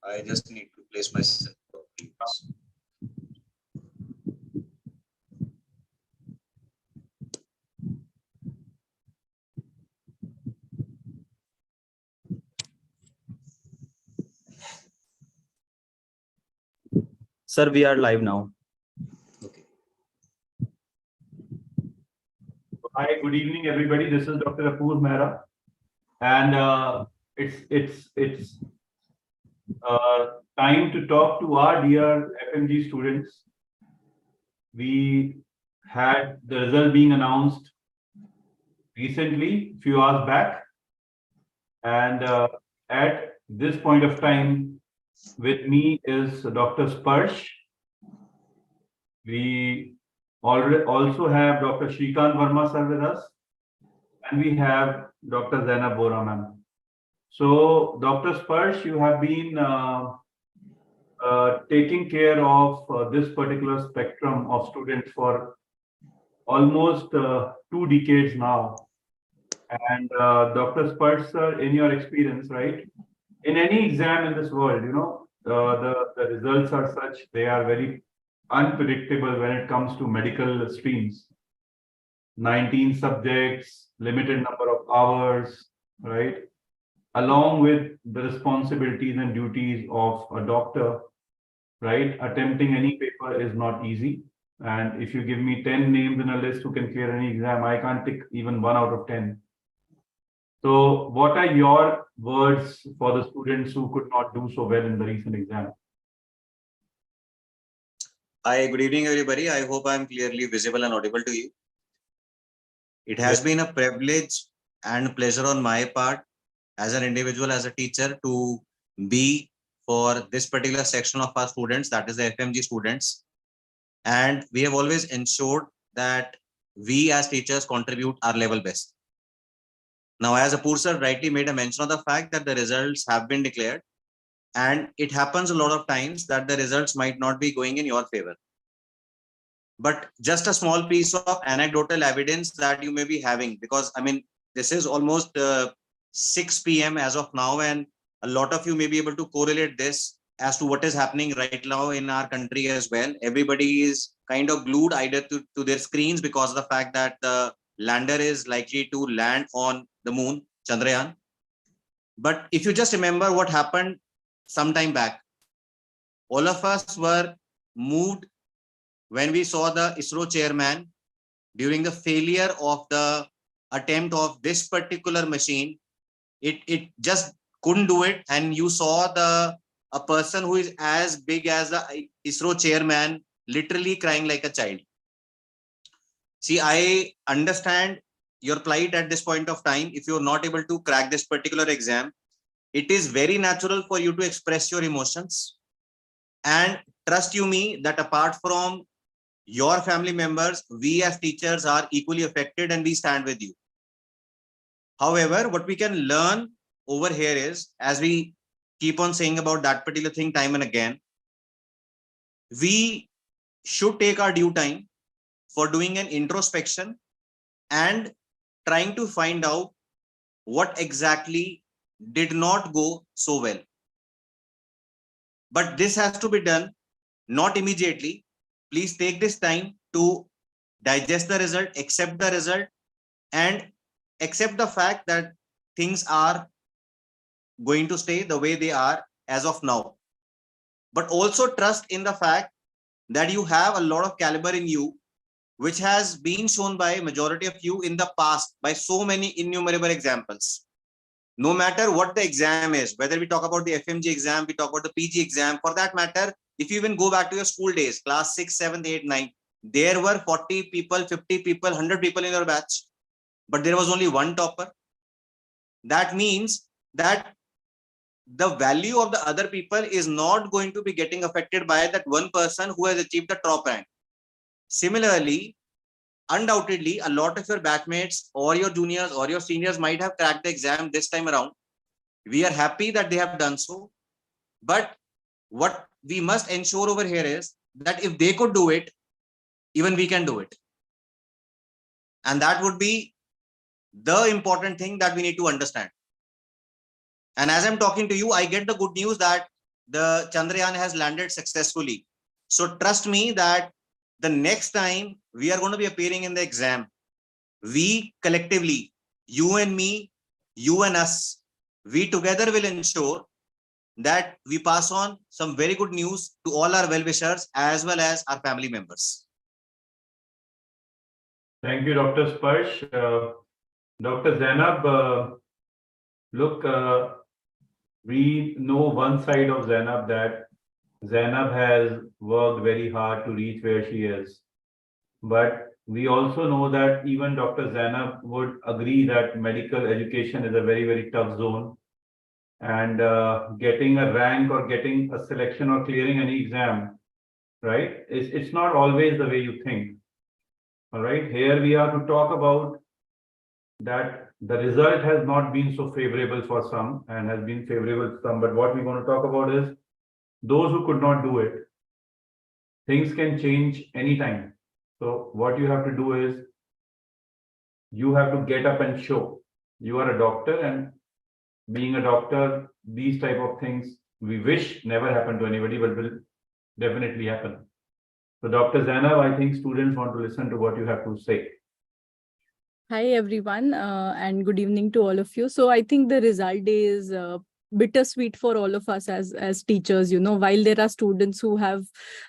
I just need to place myself. Sir, we are live now. Okay. Hi, good evening, everybody. This is Dr. Apoor Mehra, and it's time to talk to our dear FMG students. We had the result being announced recently, few hours back, and at this point of time, with me is Dr. Sparsh. We also have Dr. Shrikant Verma sir with us, and we have Dr. Zainab Bora ma'am. So, Dr. Sparsh, you have been taking care of this particular spectrum of students for almost 2 decades now. And Dr. Sparsh, sir, in your experience, right? In any exam in this world, you know, the results are such, they are very unpredictable when it comes to medical streams. 19 subjects, limited number of hours, right? Along with the responsibilities and duties of a doctor, right? Attempting any paper is not easy. And if you give me 10 names in a list who can clear any exam, I can't tick even 1 out of 10. So what are your words for the students who could not do so well in the recent exam? Hi, good evening, everybody. I hope I'm clearly visible and audible to you. It has been a privilege and pleasure on my part as an individual, as a teacher, to be for this particular section of our students, that is the FMG students. And we have always ensured that we as teachers contribute our level best. Now, as Apoor sir rightly made a mention of the fact that the results have been declared, and it happens a lot of times that the results might not be going in your favor. But just a small piece of anecdotal evidence that you may be having, because I mean, this is almost 6 p.m. as of now, and a lot of you may be able to correlate this as to what is happening right now in our country as well. Everybody is kind of glued either to their screens because of the fact that the lander is likely to land on the moon, Chandrayaan. But if you just remember what happened some time back, all of us were moved when we saw the ISRO chairman during the failure of the attempt of this particular machine. It just couldn't do it, and you saw a person who is as big as the ISRO chairman literally crying like a child. See, I understand your plight at this point of time. If you're not able to crack this particular exam, it is very natural for you to express your emotions. And trust you me that apart from your family members, we as teachers are equally affected and we stand with you. However, what we can learn over here is, as we keep on saying about that particular thing time and again, we should take our due time for doing an introspection and trying to find out what exactly did not go so well. But this has to be done not immediately. Please take this time to digest the result, accept the result, and accept the fact that things are going to stay the way they are as of now. But also trust in the fact that you have a lot of caliber in you, which has been shown by majority of you in the past by so many innumerable examples. No matter what the exam is, whether we talk about the FMG exam, we talk about the PG exam, for that matter, if you even go back to your school days, class 6, 7, 8, 9, there were 40 people, 50 people, 100 people in your batch, but there was only one topper. That means that the value of the other people is not going to be getting affected by that one person who has achieved the top rank. Similarly, undoubtedly, a lot of your batchmates or your juniors or your seniors might have cracked the exam this time around. We are happy that they have done so. But what we must ensure over here is that if they could do it, even we can do it. And that would be the important thing that we need to understand. And as I'm talking to you, I get the good news that the Chandrayaan has landed successfully. So trust me that the next time we are going to be appearing in the exam, we collectively, you and me, you and us, we together will ensure that we pass on some very good news to all our well-wishers as well as our family members. Thank you, Dr. Sparsh. Dr. Zainab, look, we know one side of Zainab, that Zainab has worked very hard to reach where she is. But we also know that even Dr. Zainab would agree that medical education is a very, very tough zone. And getting a rank or getting a selection or clearing any exam, right, it's not always the way you think. All right, here we are to talk about that the result has not been so favorable for some and has been favorable to some. But what we want to talk about is those who could not do it. Things can change anytime. So what you have to do is you have to get up and show you are a doctor, and being a doctor, these type of things we wish never happen to anybody, but will definitely happen. So Dr. Zainab, I think students want to listen to what you have to say. Hi, everyone, and good evening to all of you. So I think the result day is bittersweet for all of us as teachers. While there are students who have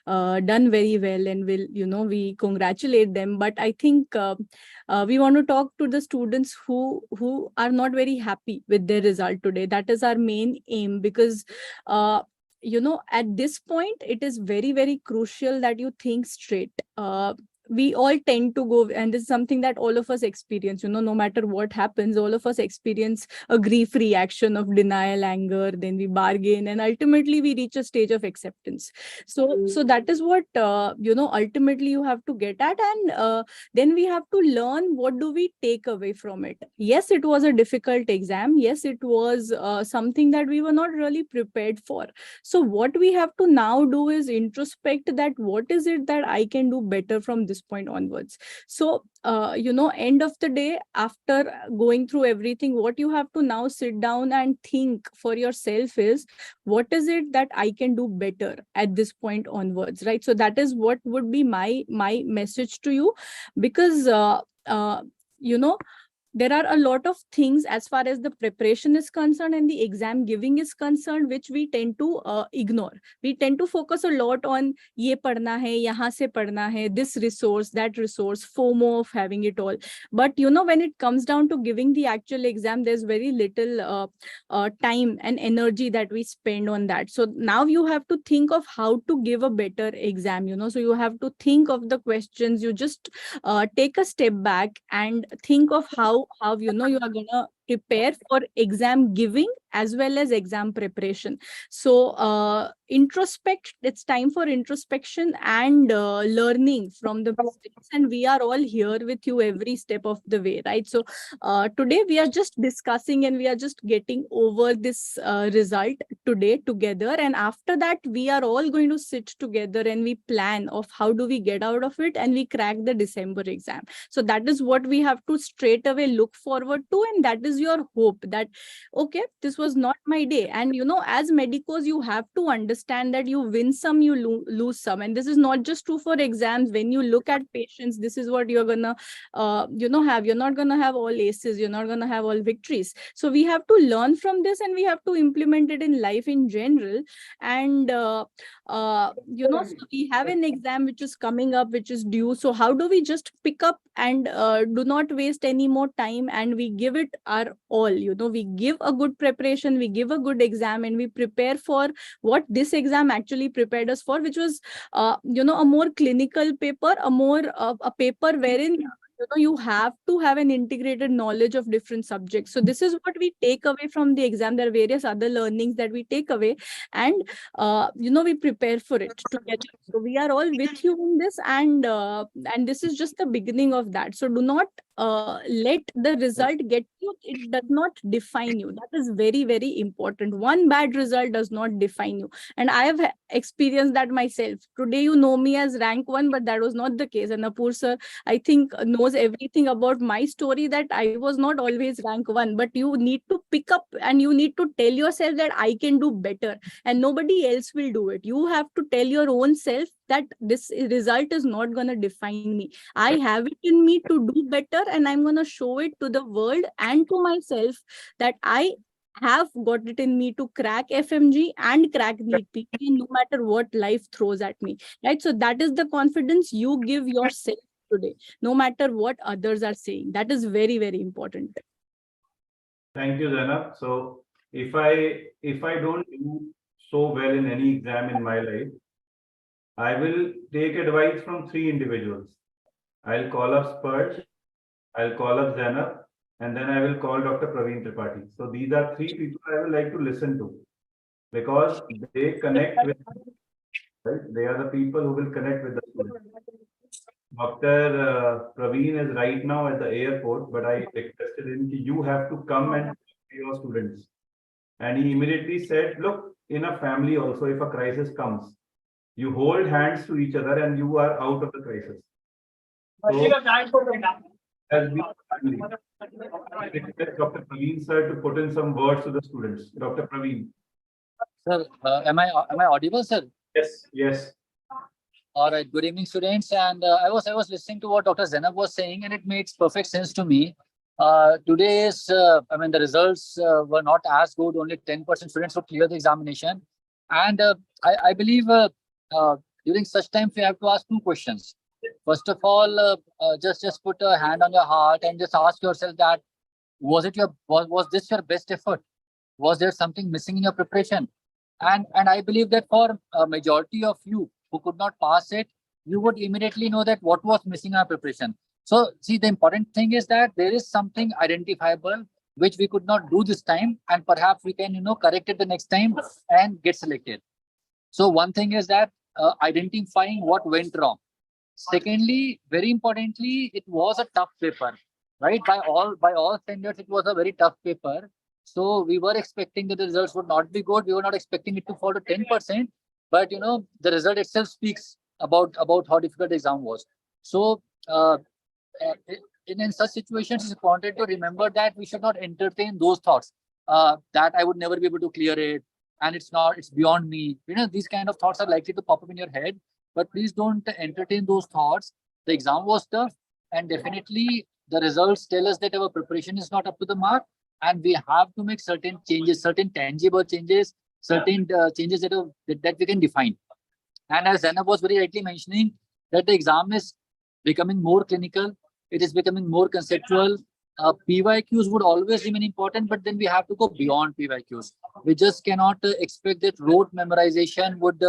done very well and we congratulate them, but I think we want to talk to the students who are not very happy with their result today. That is our main aim, because at this point it is very, very crucial that you think straight. We all tend to go, and this is something that all of us experience, no matter what happens, all of us experience a grief reaction of denial, anger, then we bargain, and ultimately we reach a stage of acceptance. So that is what, ultimately you have to get at. And then we have to learn, what do we take away from it? Yes, it was a difficult exam. Yes, it was something that we were not really prepared for. So what we have to now do is introspect that what is it that I can do better from this point onwards. So, end of the day, after going through everything, what you have to now sit down and think for yourself is, what is it that I can do better at this point onwards, right? So that is what would be my message to you, because, there are a lot of things as far as the preparation is concerned and the exam giving is concerned, which we tend to ignore. We tend to focus a lot on ye padna hai, yahan se padna hai, this resource, that resource, FOMO of having it all. But when it comes down to giving the actual exam, there's very little time and energy that we spend on that. So now you have to think of how to give a better exam. So you have to think of the questions. You just take a step back and think of how you are gonna prepare for exam giving as well as exam preparation. So introspect, it's time for introspection and learning from the mistakes, and we are all here with you every step of the way, right? So today we are just discussing and we are just getting over this result today together, and after that we are all going to sit together and we plan of how do we get out of it and we crack the December exam. So that is what we have to straight away look forward to, and that is your hope that, okay, this was not my day. And as medicos, you have to understand that you win some, you lose some, and this is not just true for exams. When you look at patients, this is what you're gonna have. You're not gonna have all aces, you're not gonna have all victories. So we have to learn from this and we have to implement it in life in general. And so we have an exam which is coming up, which is due. So how do we just pick up and do not waste any more time, and we give it our all? We give a good preparation, we give a good exam, and we prepare for what this exam actually prepared us for, which was a more clinical paper, a paper wherein you have to have an integrated knowledge of different subjects. So this is what we take away from the exam. There are various other learnings that we take away, and we prepare for it together. So we are all with you in this, and this is just the beginning of that. So do not let the result get it does not define you. That is very, very important. One bad result does not define you. And I have experienced that myself. Today you know me as rank 1, but that was not the case. And Apur sir, I think, knows everything about my story, that I was not always rank 1, but you need to pick up and you need to tell yourself that I can do better, and nobody else will do it. You have to tell your own self that this result is not going to define me. I have it in me to do better, and I'm going to show it to the world and to myself that I have got it in me to crack FMG and crack NEET PG, no matter what life throws at me, right? So that is the confidence you give yourself today, no matter what others are saying. That is very, very important. Thank you, Zainab. So if I don't do so well in any exam in my life, I will take advice from 3 individuals. I'll call up Spurge, I'll call up Zainab, and then I will call Dr. Praveen Tripathi. So these are 3 people I would like to listen to, because they connect with, right? They are the people who will connect with the students. Dr. Praveen is right now at the airport, but I requested him, you have to come and talk to your students. And he immediately said, look, in a family also, if a crisis comes, you hold hands to each other and you are out of the crisis. So, as we I request Dr. Praveen sir to put in some words to the students. Dr. Praveen. Sir, am I audible, sir? Yes, yes. All right. Good evening, students. And I was listening to what Dr. Zainab was saying, and it makes perfect sense to me. Today's, the results were not as good. Only 10% students would clear the examination, and I believe during such times we have to ask 2 questions. First of all, just put a hand on your heart and just ask yourself that was this your best effort? Was there something missing in your preparation? And I believe that for a majority of you who could not pass it, you would immediately know that what was missing in our preparation. So see, the important thing is that there is something identifiable which we could not do this time, and perhaps we can correct it the next time and get selected. So one thing is that identifying what went wrong. Secondly, very importantly, it was a tough paper, right? By all standards, it was a very tough paper. So we were expecting that the results would not be good. We were not expecting it to fall to 10%, but the result itself speaks about how difficult the exam was. So in such situations, it's important to remember that we should not entertain those thoughts that I would never be able to clear it, and it's beyond me. These kind of thoughts are likely to pop up in your head, but please don't entertain those thoughts. The exam was tough, and definitely the results tell us that our preparation is not up to the mark, and we have to make certain changes, certain tangible changes, certain changes that we can define. And as Zainab was very rightly mentioning, that the exam is becoming more clinical, it is becoming more conceptual. PYQs would always remain important, but then we have to go beyond PYQs. We just cannot expect that rote memorization would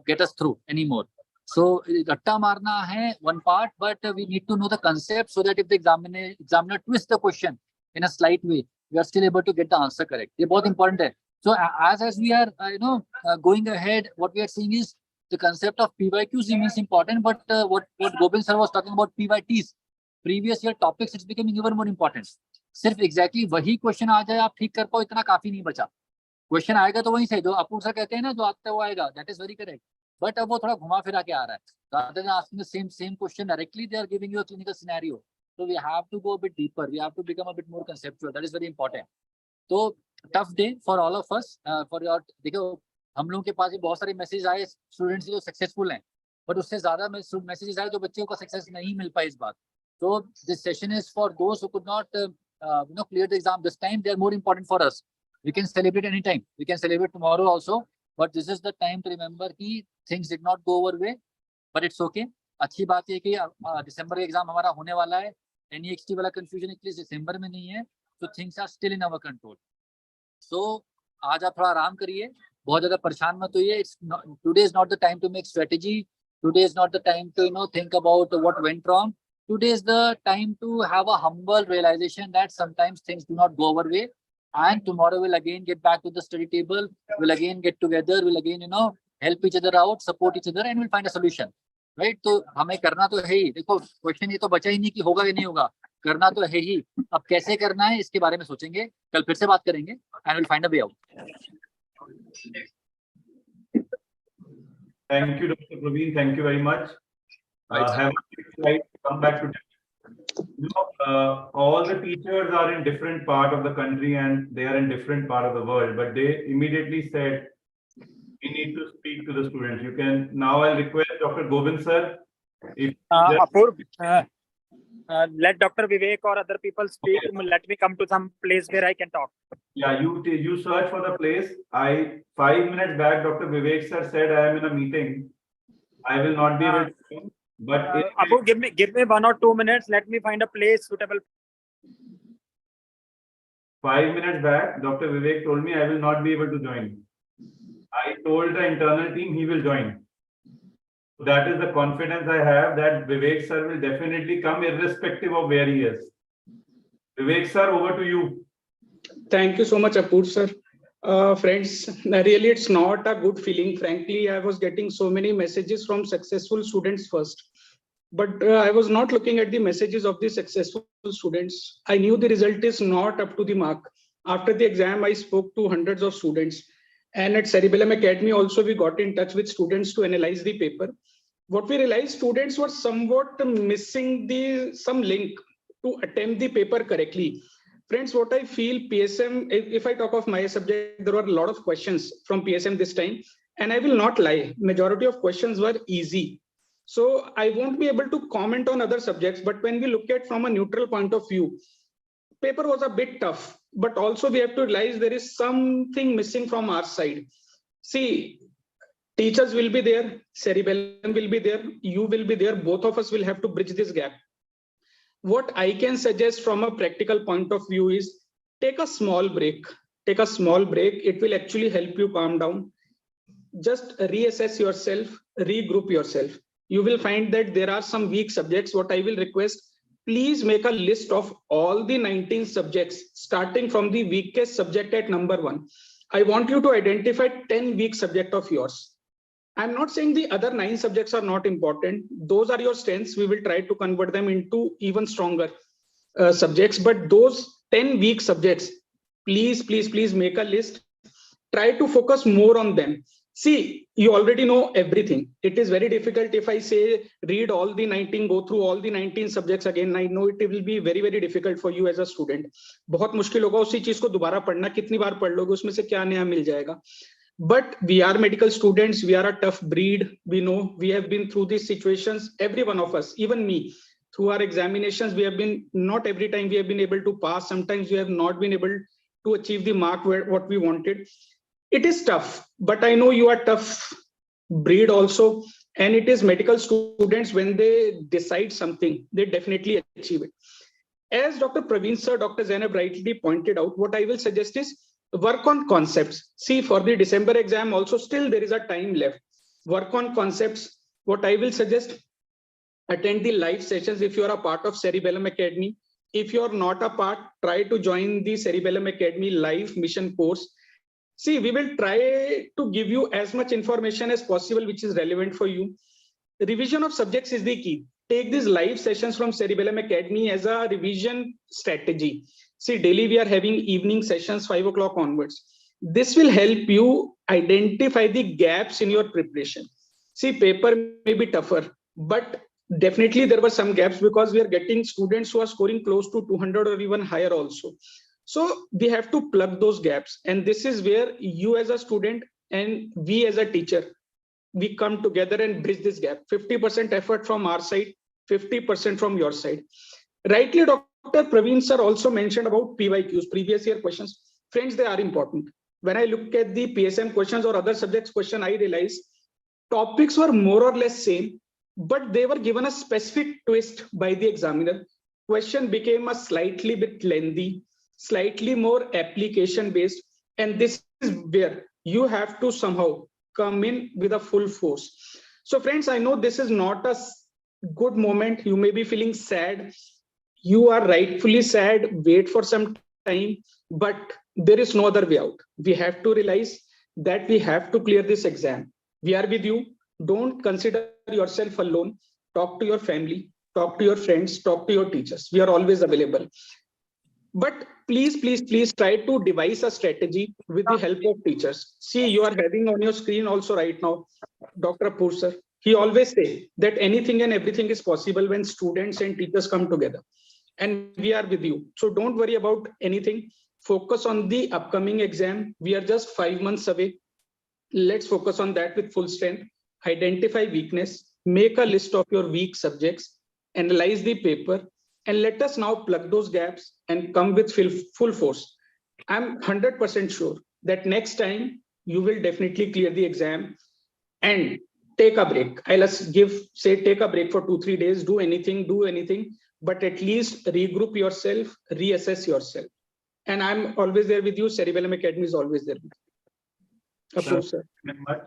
get us through anymore. So ratta marna hai one part, but we need to know the concept so that if the examiner twists the question in a slight way, we are still able to get the answer correct. It's very important. So as we are going ahead, what we are seeing is the concept of PYQs remains important, but what Gobind sir was talking about, PYTs, previous year topics, it's becoming even more important. सिर्फ exactly वही question आ जाए आप ठीक कर पाओ, इतना काफी नहीं बचा. Question आएगा तो वहीं से, जो अपूर सर कहते हैं ना, जो आता है वो आएगा. That is very correct. But अब वो थोड़ा घुमा फिरा के आ रहा है. Rather than asking the same question directly, they are giving you a clinical scenario. So we have to go a bit deeper. We have to become a bit more conceptual. That is very important. So tough day for all of us. For your, देखो हम लोगों के पास भी बहुत सारे message आए students जो successful हैं, बट उससे ज्यादा मैसेजेस आए जो बच्चों को सक्सेस नहीं मिल पाई इस बार. So this session is for those who could not clear the exam this time. They are more important for us. We can celebrate anytime. We can celebrate tomorrow also, but this is the time to remember कि things did not go our way, but it's okay. अच्छी बात है कि दिसंबर का exam हमारा होने वाला है. NEXT वाला कंफ्यूजन एटलीस्ट दिसंबर में नहीं है. So things are still in our control. So आज आप थोड़ा आराम करिए, बहुत ज्यादा परेशान मत होइए. Today is not the time to make strategy. Today is not the time to think about what went wrong. Today is the time to have a humble realization that sometimes things do not go our way, and tomorrow we'll again get back to the study table. We'll again get together. We'll again help each other out, support each other, and we'll find a solution. Right? तो हमें करना तो है ही. देखो question ये तो बचा ही नहीं कि होगा कि नहीं होगा. करना तो है ही, अब कैसे करना है इसके बारे में सोचेंगे, कल फिर से बात करेंगे and will find a way out. Thank you, Dr. Praveen. Thank you very much. Have a quick slide. Come back to. All the teachers are in different part of the country and they are in different part of the world, but they immediately said we need to speak to the students. You can now. I'll request Dr. Govind sir. If Apurv, let Dr. Vivek or other people speak. Let me come to some place where I can talk. Yeah, you search for the place. 5 minutes back, Dr. Vivek sir said I am in a meeting. I will not be able to come. But Apurv, give me 1 or 2 minutes. Let me find a place suitable. 5 minutes back, Dr. Vivek told me I will not be able to join. I told the internal team he will join. That is the confidence I have that Vivek sir will definitely come irrespective of where he is. Vivek sir, over to you. Thank you so much, Apurv sir. Friends, really it's not a good feeling. Frankly, I was getting so many messages from successful students first, but I was not looking at the messages of the successful students. I knew the result is not up to the mark. After the exam, I spoke to hundreds of students. And at Cerebellum Academy also, we got in touch with students to analyze the paper. What we realized, students were somewhat missing some link to attempt the paper correctly. Friends, what I feel, PSM, if I talk of my subject, there were a lot of questions from PSM this time. And I will not lie, majority of questions were easy. So I won't be able to comment on other subjects, but when we look at from a neutral point of view, paper was a bit tough, but also we have to realize there is something missing from our side. See, teachers will be there, Cerebellum will be there, you will be there, both of us will have to bridge this gap. What I can suggest from a practical point of view is take a small break. Take a small break. It will actually help you calm down. Just reassess yourself, regroup yourself. You will find that there are some weak subjects. What I will request, please make a list of all the 19 subjects, starting from the weakest subject at number 1. I want you to identify 10 weak subjects of yours. I'm not saying the other 9 subjects are not important. Those are your strengths. We will try to convert them into even stronger subjects. But those 10 weak subjects, please make a list. Try to focus more on them. See, you already know everything. It is very difficult if I say read all the 19, go through all the 19 subjects again. I know it will be very, very difficult for you as a student. बहुत मुश्किल होगा उसी चीज को दोबारा पढ़ना. कितनी बार पढ़ लोगे उसमें से क्या नया मिल जाएगा. But we are medical students. We are a tough breed. We know we have been through these situations. Every one of us, even me, through our examinations, we have been, not every time we have been able to pass. Sometimes we have not been able to achieve the mark what we wanted. It is tough, but I know you are tough breed also. And it is medical students, when they decide something, they definitely achieve it. As Dr. Praveen sir, Dr. Zainab rightly pointed out, what I will suggest is work on concepts. See, for the December exam also, still there is a time left. Work on concepts. What I will suggest, attend the live sessions if you are a part of Cerebellum Academy. If you are not a part, try to join the Cerebellum Academy live mission course. See, we will try to give you as much information as possible which is relevant for you. The revision of subjects is the key. Take these live sessions from Cerebellum Academy as a revision strategy. See, daily we are having evening sessions 5 o'clock onwards. This will help you identify the gaps in your preparation. See, paper may be tougher, but definitely there were some gaps because we are getting students who are scoring close to 200 or even higher also. So we have to plug those gaps. And this is where you as a student and we as a teacher, we come together and bridge this gap. 50% effort from our side, 50% from your side. Rightly, Dr. Praveen sir also mentioned about PYQs, previous year questions. Friends, they are important. When I look at the PSM questions or other subjects question, I realize topics were more or less same, but they were given a specific twist by the examiner. Question became a slightly bit lengthy, slightly more application based. And this is where you have to somehow come in with a full force. So friends, I know this is not a good moment. You may be feeling sad. You are rightfully sad. Wait for some time, but there is no other way out. We have to realize that we have to clear this exam. We are with you. Don't consider yourself alone. Talk to your family. talk to your friends, talk to your teachers. We are always available. But please try to devise a strategy with the help of teachers. See, you are having on your screen also right now, Dr. Apur sir. He always say that anything and everything is possible when students and teachers come together. And we are with you. So don't worry about anything. Focus on the upcoming exam. We are just 5 months away. Let's focus on that with full strength. Identify weakness, make a list of your weak subjects, analyze the paper, and let us now plug those gaps and come with full force. I'm 100% sure that next time you will definitely clear the exam. And take a break. I'll say take a break for 2-3 days, do anything, but at least regroup yourself, reassess yourself. And I'm always there with you. Cerebellum Academy is always there with you. Approve, sir. Thank you very much.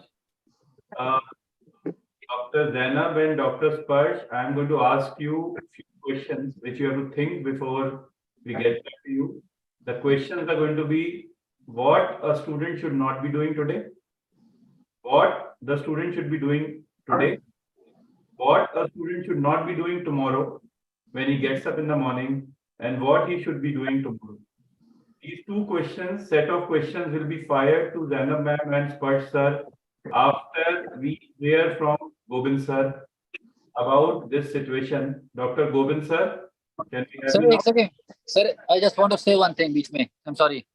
Dr. Zainab and Dr. Sparsh, I'm going to ask you a few questions which you have to think before we get back to you. The questions are going to be what a student should not be doing today, what the student should be doing today, what a student should not be doing tomorrow when he gets up in the morning, and what he should be doing tomorrow. These two questions, set of questions will be fired to Zainab ma'am and Sparsh sir after we hear from Gobind sir about this situation. Dr. Gobind sir, can we have Sir, you now? एक second. Sir, I just want to say one thing बीच में. I'm sorry.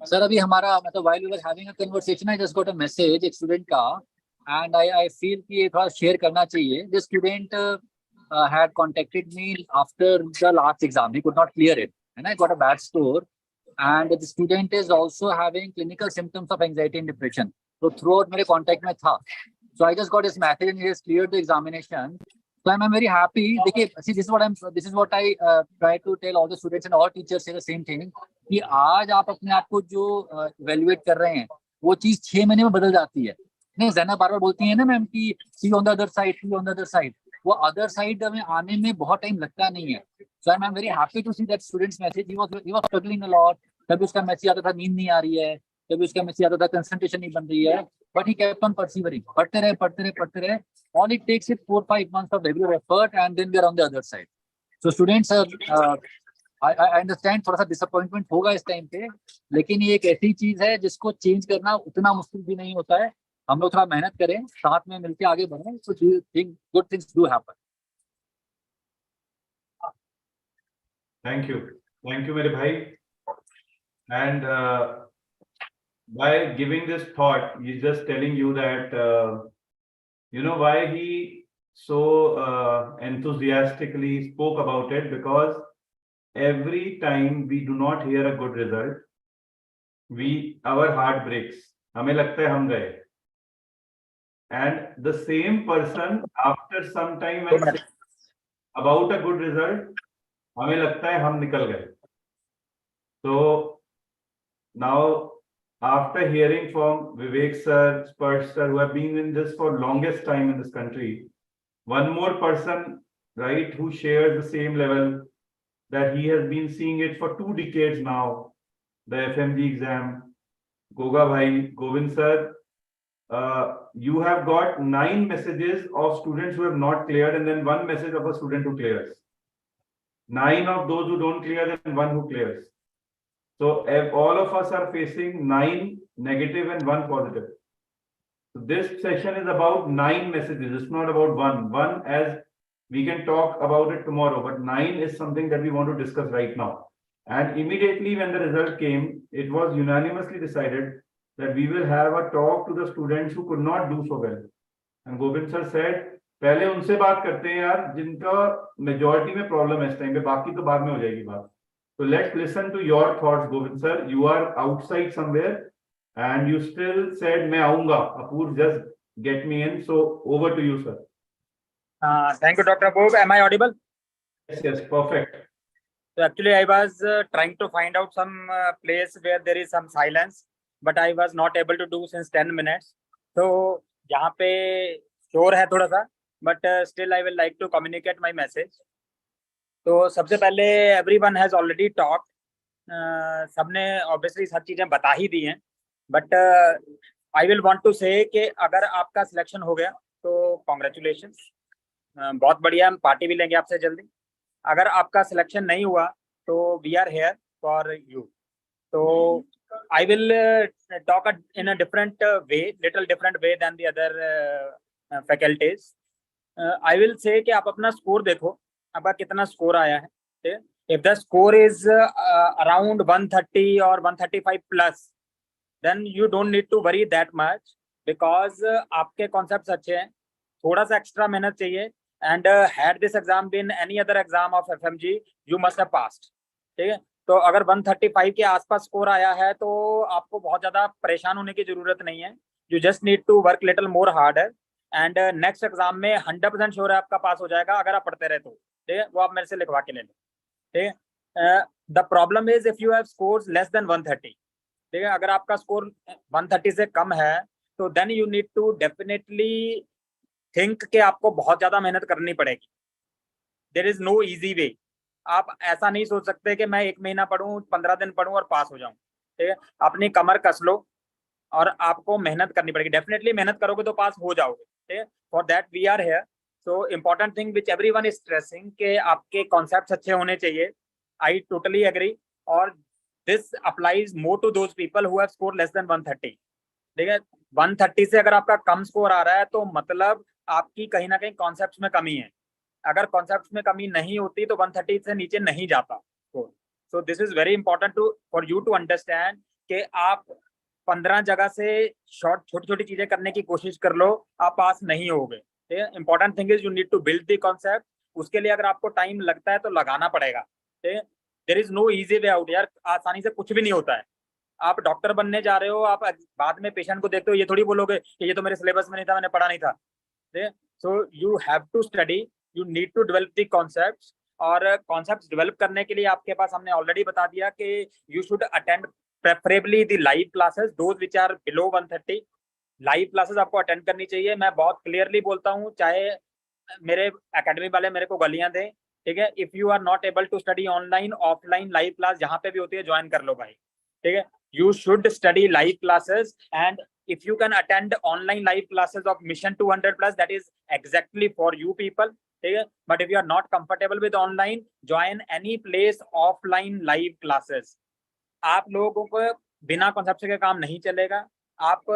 Sir, अभी हमारा मतलब while we were having a conversation, I just got a message एक student का, and I feel कि ये थोड़ा share करना चाहिए. This student had contacted me after the last exam. He could not clear it, and I got a bad score. And the student is also having clinical symptoms of anxiety and depression. So throughout मेरे contact में था. So I just got his message and he has cleared the examination. So I'm very happy. देखिए, see, this is what I try to tell all the students and all teachers say the same thing. कि आज आप अपने आप को जो evaluate कर रहे हैं, वो चीज 6 महीने में बदल जाती है. नहीं, ज़ैनब बार-बार बोलती है ना मैम कि see on the other side, see on the other side. वो other side में आने में बहुत टाइम लगता नहीं है. So I'm very happy to see that student's message. He was struggling a lot. कभी उसका मैसेज आता था नींद नहीं आ रही है, कभी उसका मैसेज आता था कंसंट्रेशन नहीं बन रही है, but he kept on persevering. पढ़ते रहे. All it takes is 4-5 months of regular effort, and then we are on the other side. So students, I understand थोड़ा सा disappointment होगा इस टाइम पे, लेकिन ये एक ऐसी चीज है जिसको चेंज करना उतना मुश्किल भी नहीं होता है. हम लोग थोड़ा मेहनत करें, साथ में मिलकर आगे बढ़ें, so good things do happen. Thank you मेरे भाई. And by giving this thought, he's just telling you that you know why he so enthusiastically spoke about it, because every time we do not hear a good result, our heart breaks. हमें लगता है हम गए. And the same person after some time when saying about a good result, हमें लगता है हम निकल गए. So now, after hearing from Vivek sir, Sparsh sir, who have been in this for longest time in this country, one more person, right, who shares the same level, that he has been seeing it for 2 decades now, the FMGE exam. Goga bhai, Govind sir, you have got 9 messages of students who have not cleared, and then 1 message of a student who clears. 9 of those who don't clear and 1 who clears. So all of us are facing 9 negative and 1 positive. So this session is about 9 messages. It's not about 1. 1, as we can talk about it tomorrow, but 9 is something that we want to discuss right now. And immediately when the result came, it was unanimously decided that we will have a talk to the students who could not do so well. And Gobind sir said, पहले उनसे बात करते हैं यार जिनका majority में problem है इस time पे, बाकी तो बाद में हो जाएगी बात. So let's listen to your thoughts, Govind sir. You are outside somewhere and you still said, मैं आऊंगा. Apur, just get me in. So over to you, sir. Thank you, Dr. Bob. Am I audible? Yes, perfect. So actually, I was trying to find out some place where there is some silence, but I was not able to do since 10 minutes. So यहाँ पे शोर है थोड़ा सा, but still I will like to communicate my message. तो सबसे पहले everyone has already talked. सबने obviously सब चीजें बता ही दी हैं, but I will want to say कि अगर आपका selection हो गया तो congratulations. बहुत बढ़िया, हम पार्टी भी लेंगे आपसे जल्दी। अगर आपका सिलेक्शन नहीं हुआ तो we are here for you. तो I will talk in a different way, little different way than the other faculties. I will say कि आप अपना स्कोर देखो, आपका कितना स्कोर आया है, ठीक है। If the score is around 130 और 135 plus, then you don't need to worry that much, because आपके कॉन्सेप्ट्स अच्छे हैं, थोड़ा सा एक्स्ट्रा मेहनत चाहिए, and had this exam been any other exam of FMG, you must have passed, ठीक है। तो अगर 135 के आसपास स्कोर आया है तो आपको बहुत ज्यादा परेशान होने की जरूरत नहीं है, you just need to work little more harder, and next exam में 100% श्योर है आपका पास हो जाएगा अगर आप पढ़ते रहे तो, ठीक है। वो आप मेरे से लिखवा के ले लो, ठीक है। The problem is if you have scores less than 130, ठीक है। अगर आपका स्कोर 130 से कम है तो then you need to definitely think कि आपको बहुत ज्यादा मेहनत करनी पड़ेगी। There is no easy way. आप ऐसा नहीं सोच सकते कि मैं 1 महीना पढ़ूं, 15 दिन पढ़ूं और पास हो जाऊं, ठीक है। अपनी कमर कस लो और आपको मेहनत करनी पड़ेगी। डेफिनेटली मेहनत करोगे तो पास हो जाओगे, ठीक है। For that we are here. So important thing which everyone is stressing कि आपके कॉन्सेप्ट्स अच्छे होने चाहिए। आई टोटली एग्री, और this applies more to those people who have score less than 130, ठीक है। 130 से अगर आपका कम स्कोर आ रहा है तो मतलब आपकी कहीं ना कहीं कॉन्सेप्ट्स में कमी है। अगर कॉन्सेप्ट्स में कमी नहीं होती तो 130 से नीचे नहीं जाता score. So this is very important to for you to understand कि आप 15 जगह से छोटी छोटी चीजें करने की कोशिश कर लो, आप पास नहीं होगे, ठीक है। Important thing is you need to build the concept. उसके लिए अगर आपको टाइम लगता है तो लगाना पड़ेगा, ठीक है। There is no easy way out यार, आसानी से कुछ भी नहीं होता है। आप डॉक्टर बनने जा रहे हो, आप बाद में पेशेंट को देखते हो, ये थोड़ी बोलोगे कि ये तो मेरे सिलेबस में नहीं था, मैंने पढ़ा नहीं था, ठीक है। So you have to study, you need to develop the concepts, और कॉन्सेप्ट्स डेवलप करने के लिए आपके पास हमने ऑलरेडी बता दिया कि you should attend preferably the live classes, those which are below 130. Live classes आपको अटेंड करनी चाहिए। मैं बहुत क्लियरली बोलता हूँ, चाहे मेरे एकेडमी वाले मेरे को गालियां दें, ठीक है। If you are not able to study online, offline live class जहां पे भी होती है ज्वाइन कर लो भाई, ठीक है। You should study live classes, and if you can attend online live classes of mission 200 plus, that is exactly for you people, ठीक है। but if you are not comfortable with online, join any place offline live classes. आप लोगों को बिना concept के काम नहीं चलेगा। आप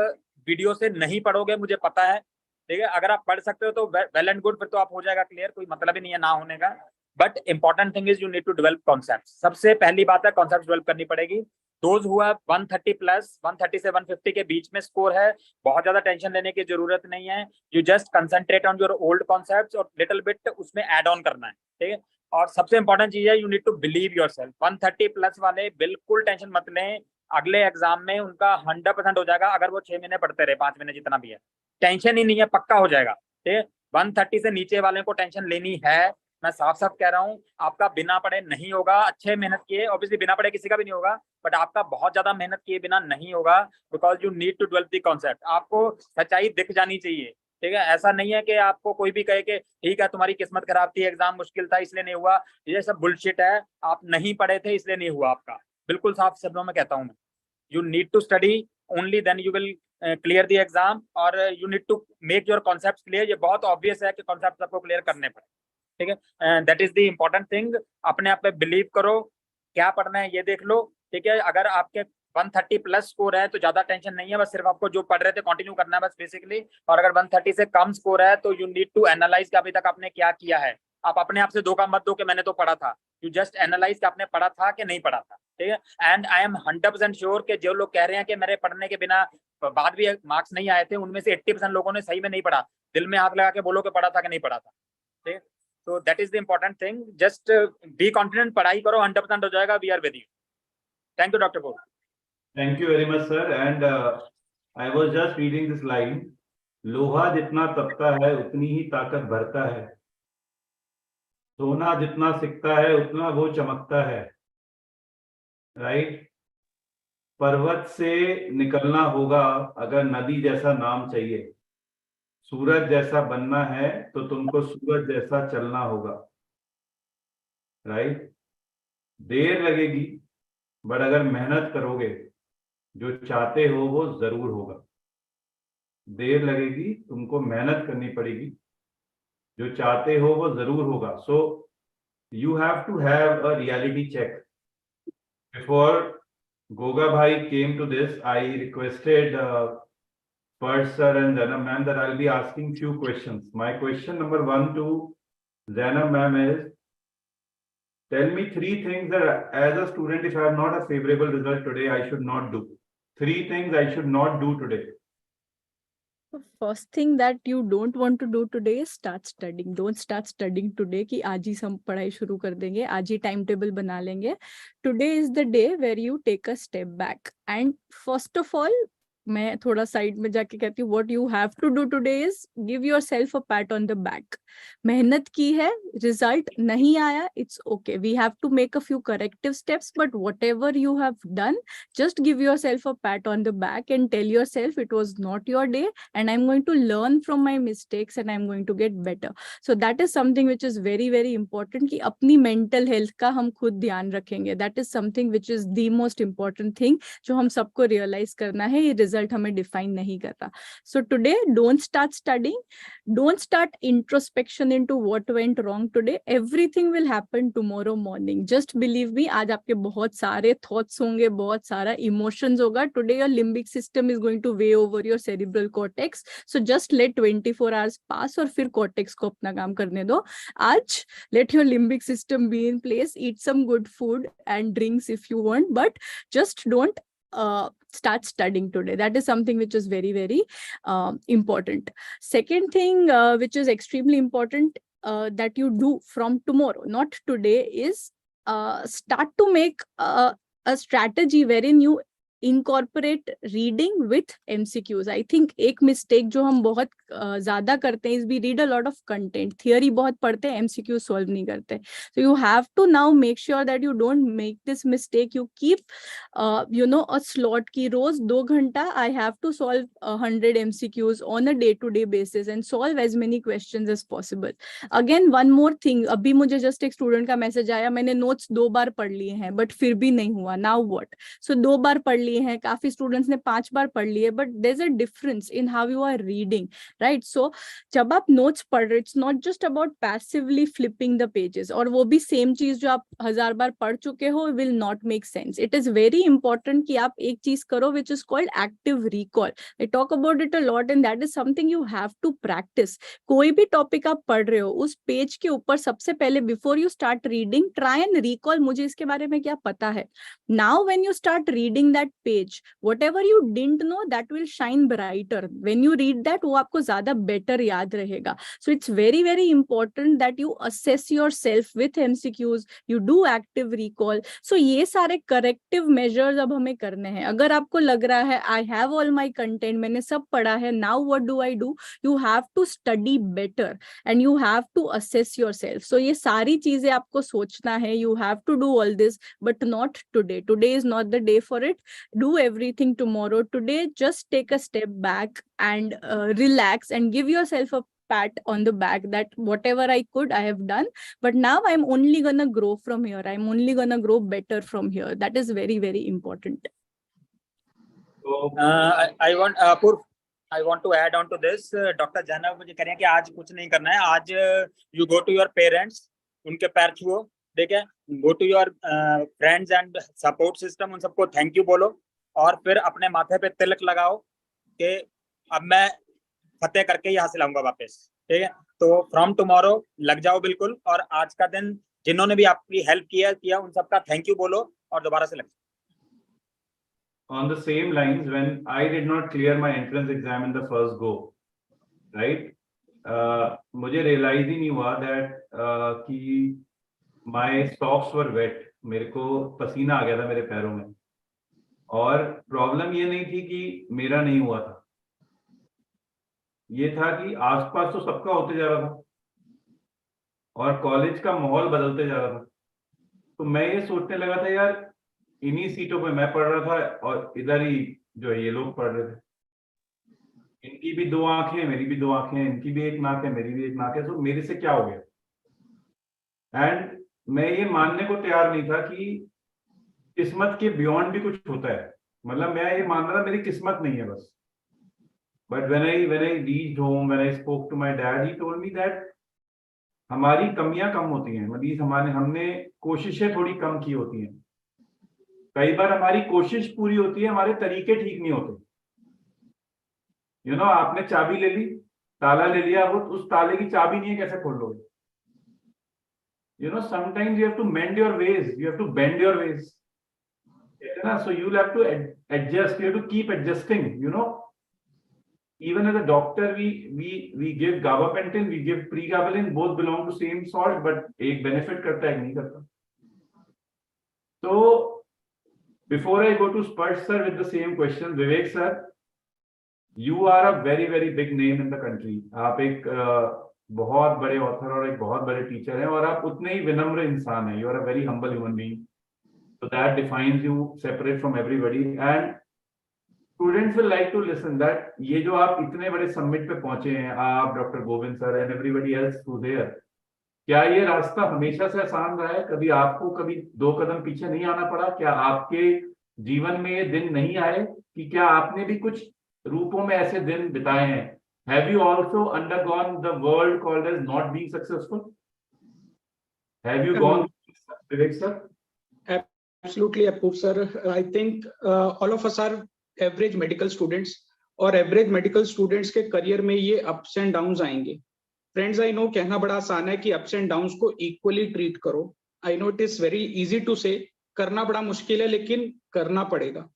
वीडियो से नहीं पढ़ोगे, मुझे पता है, ठीक है। अगर आप पढ़ सकते हो तो वेल एंड गुड, फिर तो आप हो जाएगा क्लियर, कोई मतलब ही नहीं है ना होने का। But important thing is you need to develop concept. सबसे पहली बात है कॉन्सेप्ट डेवलप करनी पड़ेगी। दोज हु हैव 130 प्लस, 130 से 150 के बीच में स्कोर है, बहुत ज्यादा टेंशन लेने की जरूरत नहीं है। You just concentrate on your old concepts और लिटिल बिट उसमें ऐड ऑन करना है, ठीक है। और सबसे इंपॉर्टेंट चीज है you need to believe yourself. 130 plus वाले बिल्कुल टेंशन मत लें, अगले एग्जाम में उनका 100% हो जाएगा। अगर वो 6 महीने पढ़ते रहे, 5 महीने, जितना भी है, टेंशन ही नहीं है, पक्का हो जाएगा, ठीक है। 130 से नीचे वाले को टेंशन लेनी है, मैं साफ साफ कह रहा हूँ। आपका बिना पढ़े नहीं होगा, अच्छे मेहनत किए, ऑब्वियसली बिना पढ़े किसी का भी नहीं होगा, बट आपका बहुत ज्यादा मेहनत किए बिना नहीं होगा, because you need to develop the concept. आपको सच्चाई दिख जानी चाहिए, ठीक है। ऐसा नहीं है कि आपको कोई भी कहे कि ठीक है तुम्हारी किस्मत खराब थी, एग्जाम मुश्किल था इसलिए नहीं हुआ, ये सब बुलशिट है। आप नहीं पढ़े थे इसलिए नहीं हुआ आपका, बिल्कुल साफ शब्दों में कहता हूँ मैं। You need to study, only then you will clear the exam, और you need to make your concept clear. ये बहुत ऑब्वियस है कि कॉन्सेप्ट आपको क्लियर करने पड़े, ठीक है। That is the important thing. अपने आप पे बिलीव करो, क्या पढ़ना है ये देख लो, ठीक है। अगर आपके 130 प्लस स्कोर है तो ज्यादा टेंशन नहीं है, बस सिर्फ आपको जो पढ़ रहे थे कंटिन्यू करना है बस बेसिकली। और अगर 130 से कम स्कोर है तो यू नीड टू एनालाइज कि अभी तक आपने क्या किया है। आप अपने आप से धोखा मत दो कि मैंने तो पढ़ा था। यू जस्ट एनालाइज कि आपने पढ़ा था कि नहीं पढ़ा था, ठीक है। एंड आई एम 100% श्योर कि जो लोग कह रहे हैं कि मेरे पढ़ने के बिना बाद भी मार्क्स नहीं आए थे, उनमें से 80% लोगों ने सही में नहीं पढ़ा। दिल में हाथ लगा के बोलो कि पढ़ा था कि नहीं पढ़ा था, ठीक है। So that is the important thing. Just be confident, पढ़ाई करो, 100% हो जाएगा। We are with you. Thank you, Dr. Paul. Thank you very much, sir. And I was just reading this line. लोहा जितना तपता है उतनी ही ताकत भरता है, सोना जितना सिकता है उतना वो चमकता है, राइट। पर्वत से निकलना होगा अगर नदी जैसा नाम चाहिए, सूरज जैसा बनना है तो तुमको सूरज जैसा चलना होगा, राइट। देर लगेगी बट अगर मेहनत करोगे जो चाहते हो वो जरूर होगा। देर लगेगी, तुमको मेहनत करनी पड़ेगी, जो चाहते हो वो जरूर होगा. So you have to have a reality check. Before Goga Bhai came to this, I requested Parth sir and Zainab ma'am that I'll be asking few questions. My question number 1 to Zainab ma'am is, tell me 3 things that as a student, if I have not a favorable result today, I should not do. 3 things I should not do today. The first thing that you don't want to do today is start studying. Don't start studying today कि आज ही हम पढ़ाई शुरू कर देंगे, आज ही time table बना लेंगे. Today is the day where you take a step back. And first of all, मैं थोड़ा साइड में जाके कहती हूँ, what you have to do today is give yourself a pat on the back. मेहनत की है, रिजल्ट नहीं आया, it's okay. We have to make a few corrective steps, but whatever you have done, just give yourself a pat on the back and tell yourself it was not your day and I'm going to learn from my mistakes and I'm going to get better. So that is something which is very, very important कि अपनी mental health का हम खुद ध्यान रखेंगे. That is something which is the most important thing जो हम सबको realize करना है. ये result हमें define नहीं कर रहा. So today, don't start studying. Don't start introspection into what went wrong today. Everything will happen tomorrow morning. Just believe me, आज आपके बहुत सारे thoughts होंगे, बहुत सारा emotions होगा. Today your limbic system is going to weigh over your cerebral cortex. So just let 24 hours pass और फिर cortex को अपना काम करने दो. आज let your limbic system be in place. Eat some good food and drinks if you want, but just don't start studying today. That is something which is very, very important. Second thing which is extremely important that you do from tomorrow, not today, is start to make a strategy wherein you incorporate reading with MCQs. I think एक mistake जो हम बहुत ज़्यादा करते हैं is we read a lot of content. Theory बहुत पढ़ते हैं, MCQ solve नहीं करते. So you have to now make sure that you don't make this mistake. You keep, a slot की रोज 2 घंटा I have to solve 100 MCQs on a day-to-day basis and solve as many questions as possible. Again, one more thing. अभी मुझे just एक student का message आया, मैंने notes 2 बार पढ़ लिए हैं, but फिर भी नहीं हुआ. Now what? So 2 बार पढ़ लिए हैं, काफी स्टूडेंट्स ने 5 बार पढ़ लिए, but there is a difference in how you are reading, right? So जब आप नोट्स पढ़ रहे, it's not just about passively flipping the pages, और वो भी सेम चीज जो आप 1000 बार पढ़ चुके हो will not make sense. It is very important कि आप एक चीज करो which is called active recall. I talk about it a lot and that is something you have to practice. कोई भी टॉपिक आप पढ़ रहे हो, उस पेज के ऊपर सबसे पहले before you start reading, try and recall मुझे इसके बारे में क्या पता है. Now when you start reading that page, whatever you didn't know that will shine brighter when you read that. वो आपको ज्यादा better याद रहेगा. So it's very, very important that you assess yourself with MCQs, you do active recall. So ये सारे corrective measures अब हमें करने हैं. अगर आपको लग रहा है I have all my content, मैंने सब पढ़ा है, now what do I do? You have to study better and you have to assess yourself. So ये सारी चीजें आपको सोचना है. You have to do all this, but not today. Today is not the day for it. Do everything tomorrow. Today, just take a step back and relax and give yourself a pat on the back that whatever I could, I have done. But now I'm only gonna grow from here. I'm only gonna grow better from here. That is very, very important. I want to add on to this. Dr. Janab मुझे कह रहे हैं कि आज कुछ नहीं करना है. आज you go to your parents, उनके पैर छुओ, ठीक है, go to your friends and support system, उन सबको थैंक यू बोलो, और फिर अपने माथे पे तिलक लगाओ कि अब मैं फतेह करके ही हासिल आऊंगा वापस, ठीक है. तो फ्रॉम टुमारो लग जाओ बिल्कुल, और आज का दिन जिन्होंने भी आपकी हेल्प किया उन सबका थैंक यू बोलो और दोबारा से लग जाओ. On the same lines, when I did not clear my entrance exam in the first go, right, मुझे realize ही नहीं हुआ that कि my socks were wet. मेरे को पसीना आ गया था मेरे पैरों में, और प्रॉब्लम ये नहीं थी कि मेरा नहीं हुआ था, ये था कि आसपास तो सबका होते जा रहा था और कॉलेज का माहौल बदलते जा रहा था. तो मैं ये सोचने लगा था यार इन्हीं सीटों पे मैं पढ़ रहा था और इधर ही जो ये लोग पढ़ रहे थे. इनकी भी 2 आंखें, मेरी भी 2 आंखें, इनकी भी 1 नाक है, मेरी भी 1 नाक है. तो मेरे से क्या हो गया? एंड मैं ये मानने को तैयार नहीं था कि किस्मत के बियॉन्ड भी कुछ होता है. मतलब मैं ये मान रहा था मेरी किस्मत नहीं है बस. But when I reached home, when I spoke to my dad, he told me that हमारी कमियां कम होती हैं, मतलब हमने कोशिशें थोड़ी कम की होती हैं। कई बार हमारी कोशिश पूरी होती है, हमारे तरीके ठीक नहीं होते। आपने चाबी ले ली, ताला ले लिया, वो उस ताले की चाबी नहीं है, कैसे खोल लोगे? Sometimes you have to mend your ways, you have to bend your ways. So you'll have to adjust, you have to keep adjusting. Even as a doctor, we give gabapentin, we give pregabalin, both belong to same salt, but एक benefit करता है, एक नहीं करता. So before I go to Sparsh sir with the same question, Vivek sir, you are a very very big name in the country. आप एक बहुत बड़े author और एक बहुत बड़े teacher हैं, और आप उतने ही विनम्र इंसान हैं. You are a very humble human being. So that defines you separate from everybody. And students will like to listen that ये जो आप इतने बड़े summit पे पहुंचे हैं, आप doctor Govind sir and everybody else who there, क्या ये रास्ता हमेशा से आसान रहा है? कभी आपको कभी 2 कदम पीछे नहीं आना पड़ा? क्या आपके जीवन में ये दिन नहीं आए कि क्या आपने भी कुछ रूपों में ऐसे दिन बिताए हैं? Have you also undergone the world called as not being successful? Have you gone, Vivek sir? Absolutely, Apoor sir. I think all of us are average medical students, और average medical students के career में ये ups and downs आएंगे. Friends, I know कहना बड़ा आसान है कि ups and downs को equally treat करो. I know it is very easy to say, करना बड़ा मुश्किल है, लेकिन करना पड़ेगा.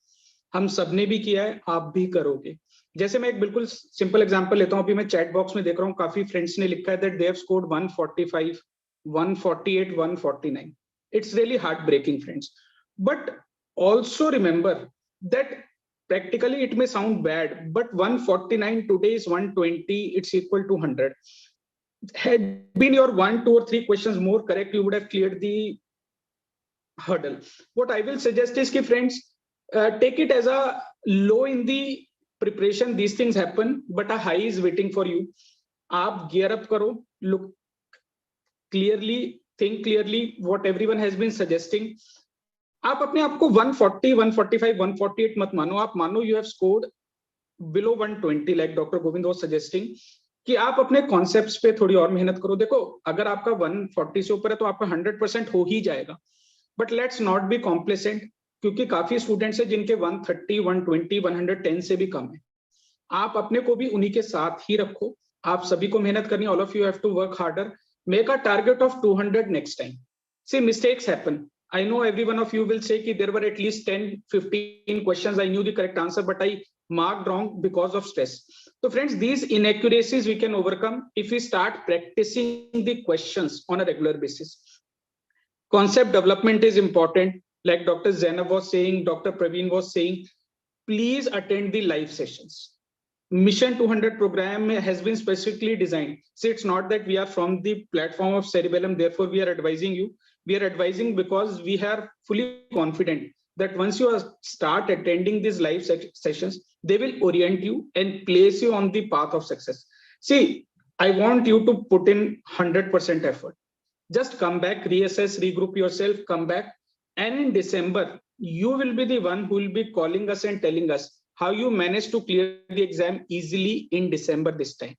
हम सबने भी किया है, आप भी करोगे. जैसे मैं एक बिल्कुल सिंपल एग्जांपल लेता हूं. अभी मैं चैट बॉक्स में देख रहा हूं, काफी फ्रेंड्स ने लिखा है that they have scored 145, 148, 149. It's really heartbreaking, friends. But also remember that practically it may sound bad, but 149 today is 120, it's equal to 100. Had been your 1, 2 or 3 questions more correct, you would have cleared the hurdle. What I will suggest is कि friends, take it as a low in the preparation. These things happen, but a high is waiting for you. आप gear up करो, look clearly, think clearly what everyone has been suggesting. आप अपने आप को 140, 145, 148 मत मानो. आप मानो you have scored below 120 like Dr. Govind was suggesting, कि आप अपने concepts पे थोड़ी और मेहनत करो. देखो, अगर आपका 140 से ऊपर है तो आपका 100% हो ही जाएगा. But let's not be complacent, क्योंकि काफी स्टूडेंट्स हैं जिनके 130, 120, 110 से भी कम है. आप अपने को भी उन्हीं के साथ ही रखो. आप सभी को मेहनत करनी. All of you have to work harder. Make a target of 200 next time. See, mistakes happen. I know every one of you will say that there were at least 10, 15 questions I knew the correct answer, but I marked wrong because of stress. So friends, these inaccuracies we can overcome if we start practicing the questions on a regular basis. Concept development is important. Like Dr. Zainab was saying, Dr. Praveen was saying, please attend the live sessions. Mission 200 program has been specifically designed. See, it's not that we are from the platform of Cerebellum, therefore we are advising you. We are advising because we are fully confident that once you start attending these live sessions, they will orient you and place you on the path of success. See, I want you to put in 100% effort. Just come back, reassess, regroup yourself, come back. And in December, you will be the one who will be calling us and telling us how you managed to clear the exam easily in December this time.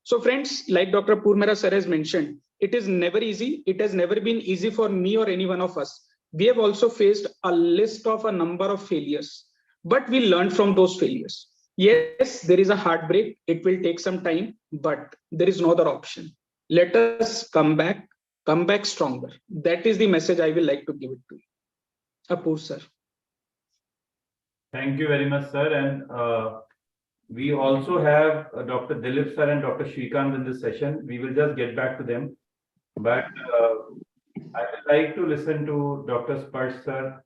So friends, like Dr. Purmera sir has mentioned, it is never easy. It has never been easy for me or any one of us. We have also faced a list of a number of failures, but we learned from those failures. Yes, there is a heartbreak. It will take some time, but there is no other option. Let us come back stronger. That is the message I will like to give it to you. Apoor sir. Thank you very much, sir. And we also have Dr. Dilip sir and Dr. Shrikant in this session. We will just get back to them. But I would like to listen to Dr. Sparsh sir.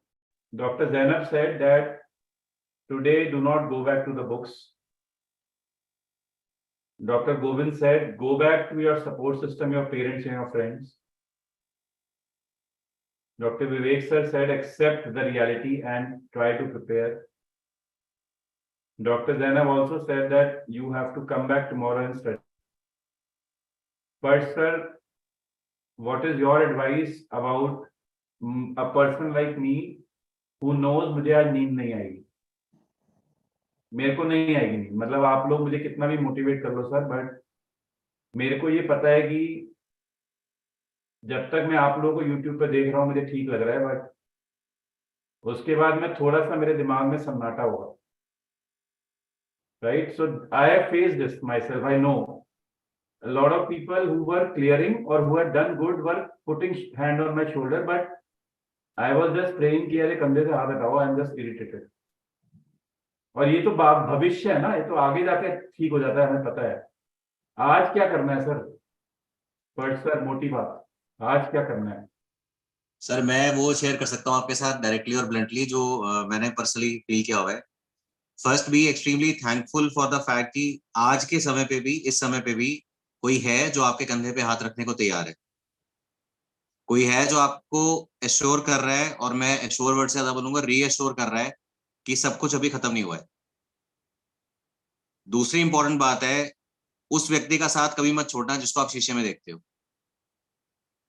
Dr. Zainab said that today do not go back to the books. Dr. Govind said, go back to your support system, your parents and your friends. Dr. Vivek sir said, accept the reality and try to prepare. Dr. Zainab also said that you have to come back tomorrow and study. But sir, what is your advice about a person like me who knows मुझे आज नींद नहीं आएगी? मेरे को नहीं आएगी नींद. मतलब आप लोग मुझे कितना भी मोटिवेट कर लो सर, बट मेरे को ये पता है कि जब तक मैं आप लोगों को यूट्यूब पे देख रहा हूँ मुझे ठीक लग रहा है, बट उसके बाद में थोड़ा सा मेरे दिमाग में सन्नाटा होगा, right? So I have faced this my self, I know a lot of people who were clearing or who had done good were putting hand on my shoulder, but I was just praying कि अरे कंधे से हाथ हटाओ, I am just irritated. और ये तो भविष्य है ना, ये तो आगे जाके ठीक हो जाता है, हमें पता है। आज क्या करना है सर? पर सर मोटी बात, आज क्या करना है? सर मैं वो शेयर कर सकता हूँ आपके साथ डायरेक्टली और ब्लंटली जो मैंने पर्सनली फील किया हुआ है। First be extremely thankful for the fact कि आज के समय पे भी, इस समय पे भी कोई है जो आपके कंधे पे हाथ रखने को तैयार है, कोई है जो आपको एश्योर कर रहा है, और मैं एश्योर वर्ड से ज्यादा बोलूंगा रीएश्योर कर रहा है कि सब कुछ अभी खत्म नहीं हुआ है। दूसरी इंपॉर्टेंट बात है, उस व्यक्ति का साथ कभी मत छोड़ना जिसको आप शीशे में देखते हो।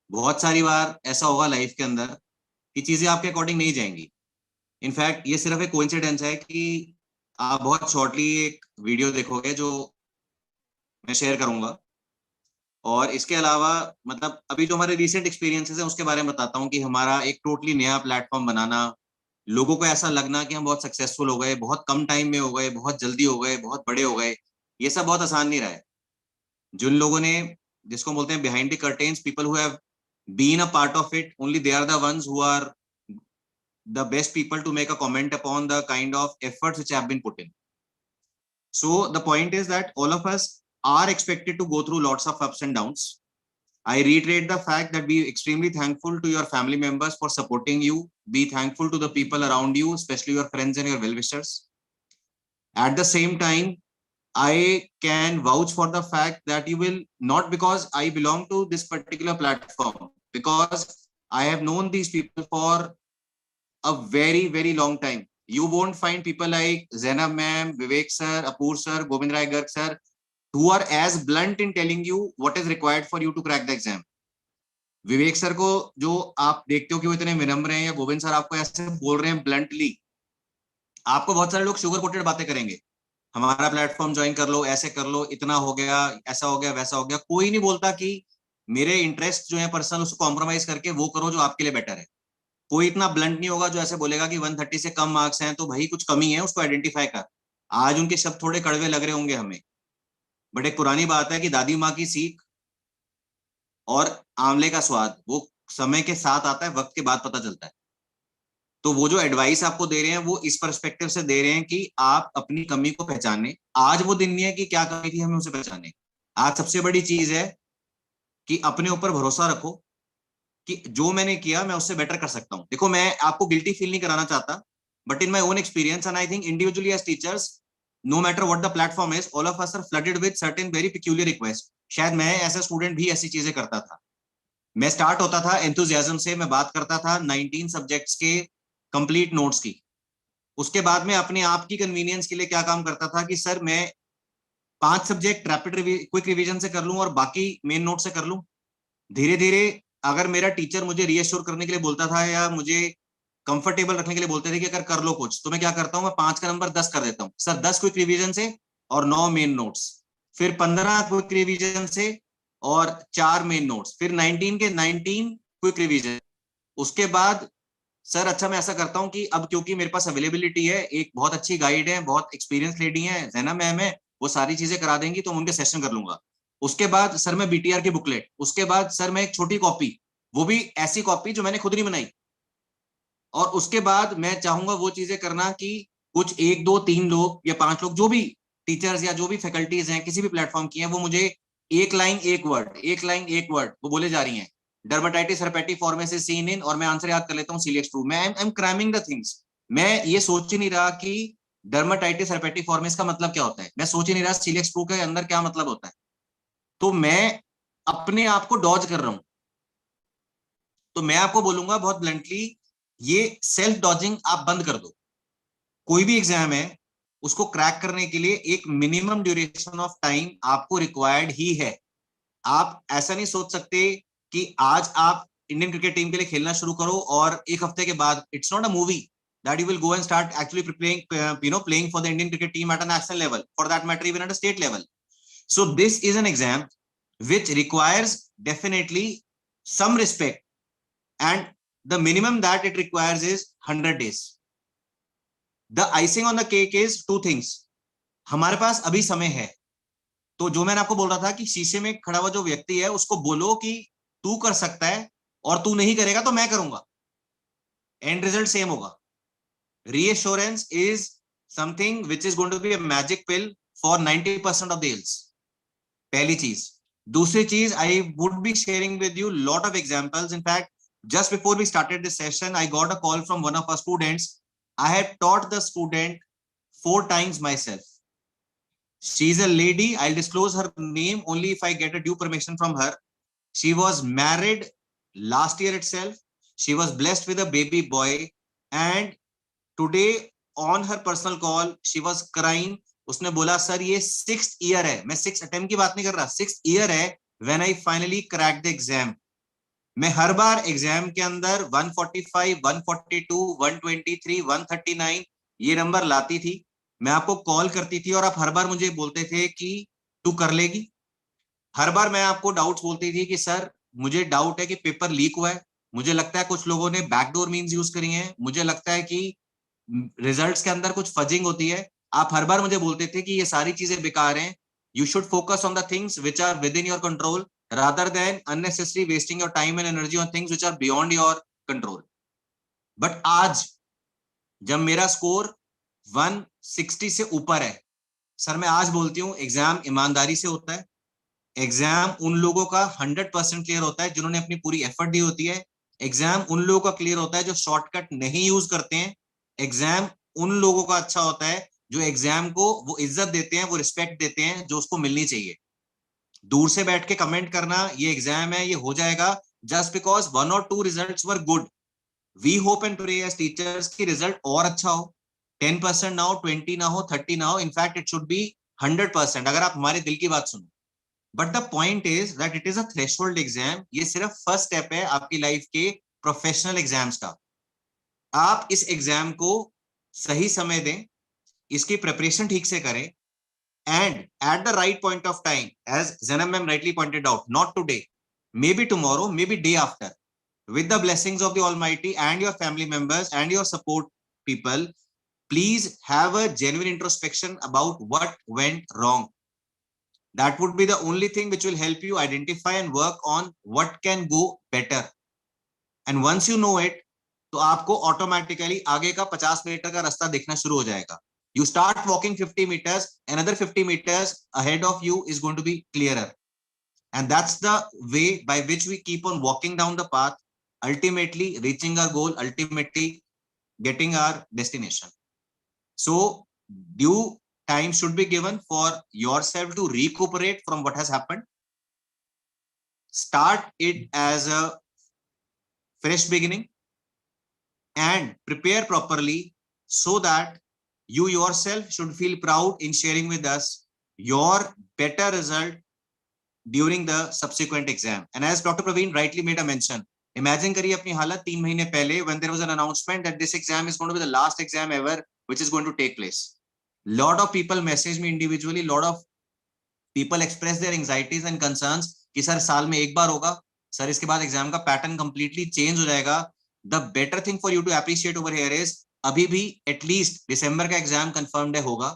बहुत सारी बार ऐसा होगा लाइफ के अंदर कि चीजें आपके अकॉर्डिंग नहीं जाएंगी। इनफैक्ट ये सिर्फ एक कोइंसिडेंस है कि आप बहुत शॉर्टली एक वीडियो देखोगे जो मैं शेयर करूंगा, और इसके अलावा मतलब अभी जो हमारे रिसेंट एक्सपीरियंसेस हैं उसके बारे में बताता हूँ कि हमारा एक टोटली नया प्लेटफॉर्म बनाना, लोगों को ऐसा लगना कि हम बहुत सक्सेसफुल हो गए, बहुत कम टाइम में हो गए, बहुत जल्दी हो गए, बहुत बड़े हो गए, ये सब बहुत आसान नहीं रहा है। जिन लोगों ने, जिसको बोलते हैं behind the curtains, people who have been a part of it, only they are the ones who are the best people to make a comment upon the kind of efforts which have been put in. So the point is that all of us are expected to go through lots of ups and downs. I reiterate the fact that be extremely thankful to your family members for supporting you. Be thankful to the people around you, especially your friends and your well-wishers. At the same time, I can vouch for the fact that you will, not because I belong to this particular platform, because I have known these people for a very, very long time. You won't find people like Zainab ma'am, Vivek sir, Apur sir, Govind Rai Garg sir, who are as blunt in telling you what is required for you to crack the exam. Vivek sir को जो आप देखते हो कि वो इतने विनम्र हैं, या गोविंद सर आपको ऐसे बोल रहे हैं ब्लंटली, आपको बहुत सारे लोग शुगर कोटेड बातें करेंगे, हमारा प्लेटफॉर्म ज्वाइन कर लो, ऐसे कर लो, इतना हो गया, ऐसा हो गया, वैसा हो गया। कोई नहीं बोलता कि मेरे इंटरेस्ट जो है पर्सनल, उसको कॉम्प्रोमाइज करके वो करो जो आपके लिए बेटर है। कोई इतना ब्लंट नहीं होगा जो ऐसे बोलेगा कि 130 से कम मार्क्स हैं तो भाई कुछ कमी है, उसको आइडेंटिफाई कर। आज उनके शब्द थोड़े कड़वे लग रहे होंगे हमें, बट एक पुरानी बात है कि दादी माँ की सीख और आंवले का स्वाद वो समय के साथ आता है, वक्त के बाद पता चलता है। तो वो जो एडवाइस आपको दे रहे हैं वो इस पर्सपेक्टिव से दे रहे हैं कि आप अपनी कमी को पहचाने। आज वो दिन नहीं है कि क्या कमी थी हमें उसे पहचाने। आज सबसे बड़ी चीज है कि अपने ऊपर भरोसा रखो कि जो मैंने किया मैं उससे बेटर कर सकता हूं। देखो, मैं आपको गिल्टी फील नहीं कराना चाहता, but in my own experience and I think individually as teachers, no matter what the platform is, all of us are flooded with certain very peculiar request. शायद मैं ऐसा स्टूडेंट भी ऐसी चीजें करता था। मैं स्टार्ट होता था एंथुजियाज्म से, मैं बात करता था 19 सब्जेक्ट्स के कंप्लीट नोट्स की। उसके बाद में अपने आप की कन्वीनियंस के लिए क्या काम करता था कि सर मैं 5 सब्जेक्ट रैपिड क्विक रिवीजन से कर लूं और बाकी मेन नोट से कर लूं। धीरे धीरे अगर मेरा टीचर मुझे रीएश्योर करने के लिए बोलता था या मुझे कंफर्टेबल रखने के लिए बोलते थे कि अगर कर लो कुछ, तो मैं क्या करता हूं, मैं 5 का नंबर 10 कर देता हूं। सर 10 क्विक रिवीजन से और 9 मेन नोट्स, फिर 15 क्विक रिवीजन से और 4 मेन नोट्स, फिर 19 के 19 क्विक रिवीजन। उसके बाद सर अच्छा मैं ऐसा करता हूं कि अब क्योंकि मेरे पास अवेलेबिलिटी है, एक बहुत अच्छी गाइड है, बहुत एक्सपीरियंस लेडी है जैना मैम है, वो सारी चीजें करा देंगी तो मैं उनके सेशन कर लूंगा। उसके बाद सर मैं बीटीआर की बुकलेट, उसके बाद सर मैं एक छोटी कॉपी, वो भी ऐसी कॉपी जो मैंने खुद नहीं बनाई, और उसके बाद मैं चाहूंगा वो चीजें करना कि कुछ 1 2 3 लोग या 5 लोग जो भी टीचर्स या जो भी फैकल्टीज हैं किसी भी प्लेटफॉर्म की हैं, वो मुझे एक लाइन एक वर्ड, एक लाइन एक वर्ड वो बोले जा रही हैं, डर्माटाइटिस herpeti फॉर्मेस इज सीन इन, और मैं आंसर याद कर लेता हूँ celiac2। मैं I am cramming the things. मैं ये सोच ही नहीं रहा कि डर्माटाइटिस herpeti फॉर्मेस का मतलब क्या होता है, मैं सोच ही नहीं रहा celiac2 के अंदर क्या मतलब होता है। तो मैं अपने आप को डॉज कर रहा हूं। तो मैं आपको बोलूंगा बहुत ब्लंटली, ये सेल्फ डॉजिंग आप बंद कर दो। कोई भी एग्जाम है उसको क्रैक करने के लिए एक मिनिमम ड्यूरेशन ऑफ टाइम आपको रिक्वायर्ड ही है। आप ऐसा नहीं सोच सकते कि आज आप इंडियन क्रिकेट टीम के लिए खेलना शुरू करो और एक हफ्ते के बाद, it's not a movie that you will go and start actually preparing, playing for the Indian cricket team at a national level, for that matter even at a state level. So this is an exam which requires definitely some respect, and the minimum that it requires is 100 days. The icing on the cake is two things. हमारे पास अभी समय है, तो जो मैंने आपको बोल रहा था कि शीशे में खड़ा हुआ जो व्यक्ति है उसको बोलो कि तू कर सकता है और तू नहीं करेगा तो मैं करूंगा, एंड रिजल्ट सेम होगा. Reassurance is something which is going to be a magic pill for 90% of the ills. पहली चीज. दूसरी चीज, I would be sharing with you lot of examples. In fact, just before we started this session, I got a call from one of our students. I had taught the student 4 times myself. She's a lady. I'll disclose her name only if I get a due permission from her. She was married last year itself. She was blessed with a baby boy, and today on her personal call she was crying. उसने बोला sir ये 6th year है, मैं 6th attempt की बात नहीं कर रहा, 6th year है when I finally cracked the exam. मैं हर बार एग्जाम के अंदर 145, 142, 123, 139 ये नंबर लाती थी. मैं आपको कॉल करती थी और आप हर बार मुझे बोलते थे कि तू कर लेगी. हर बार मैं आपको डाउट्स बोलती थी कि सर मुझे डाउट है कि पेपर लीक हुआ है, मुझे लगता है कुछ लोगों ने बैकडोर मीन्स यूज करी हैं, मुझे लगता है कि रिजल्ट्स के अंदर कुछ फजिंग होती है. आप हर बार मुझे बोलते थे कि ये सारी चीजें बेकार हैं. You should focus on the things which are within your control rather than unnecessarily wasting your time and energy on things which are beyond your control. But आज जब मेरा स्कोर 160 से ऊपर है, सर मैं आज बोलती हूँ एग्जाम ईमानदारी से होता है. एग्जाम उन लोगों का 100% क्लियर होता है जिन्होंने अपनी पूरी एफर्ट दी होती है. एग्जाम उन लोगों का क्लियर होता है जो शॉर्टकट नहीं यूज करते हैं. एग्जाम उन लोगों का अच्छा होता है जो एग्जाम को वो इज्जत देते हैं, वो रिस्पेक्ट देते हैं जो उसको मिलनी चाहिए. दूर से बैठ के कमेंट करना ये एग्जाम है, ये हो जाएगा, just because 1 or 2 results were good. We hope and pray as teachers की रिजल्ट और अच्छा हो. 10% ना हो, 20 ना हो, 30 ना हो, इनफैक्ट इट शुड बी 100% अगर आप हमारे दिल की बात सुनो. But the point is that it is a threshold exam. ये सिर्फ फर्स्ट स्टेप है आपकी लाइफ के प्रोफेशनल एग्जाम्स का. आप इस एग्जाम को सही समय दें, इसकी प्रिपरेशन ठीक से करें, and at the right point of time, as Zanam ma'am rightly pointed out, not today, maybe tomorrow, maybe day after, with the blessings of the Almighty and your family members and your support people, please have a genuine introspection about what went wrong. That would be the only thing which will help you identify and work on what can go better. And once you know it, तो आपको automatically आगे का 50 metre का रास्ता दिखना शुरू हो जाएगा. You start walking 50 meters, another 50 meters ahead of you is going to be clearer. And that's the way by which we keep on walking down the path, ultimately reaching our goal, ultimately getting our destination. So due time should be given for yourself to recuperate from what has happened. Start it as a fresh beginning and prepare properly so that you yourself should feel proud in sharing with us your better result during the subsequent exam. And as Dr. Praveen rightly made a mention, imagine करिए अपनी हालत 3 महीने पहले when there was an announcement that this exam is going to be the last exam ever which is going to take place. Lot of people message me individually, lot of people express their anxieties and concerns कि sir साल में एक बार होगा, sir इसके बाद exam का pattern completely change हो जाएगा. The better thing for you to appreciate over here is अभी भी एटलीस्ट दिसंबर का एग्जाम कंफर्म्ड होगा,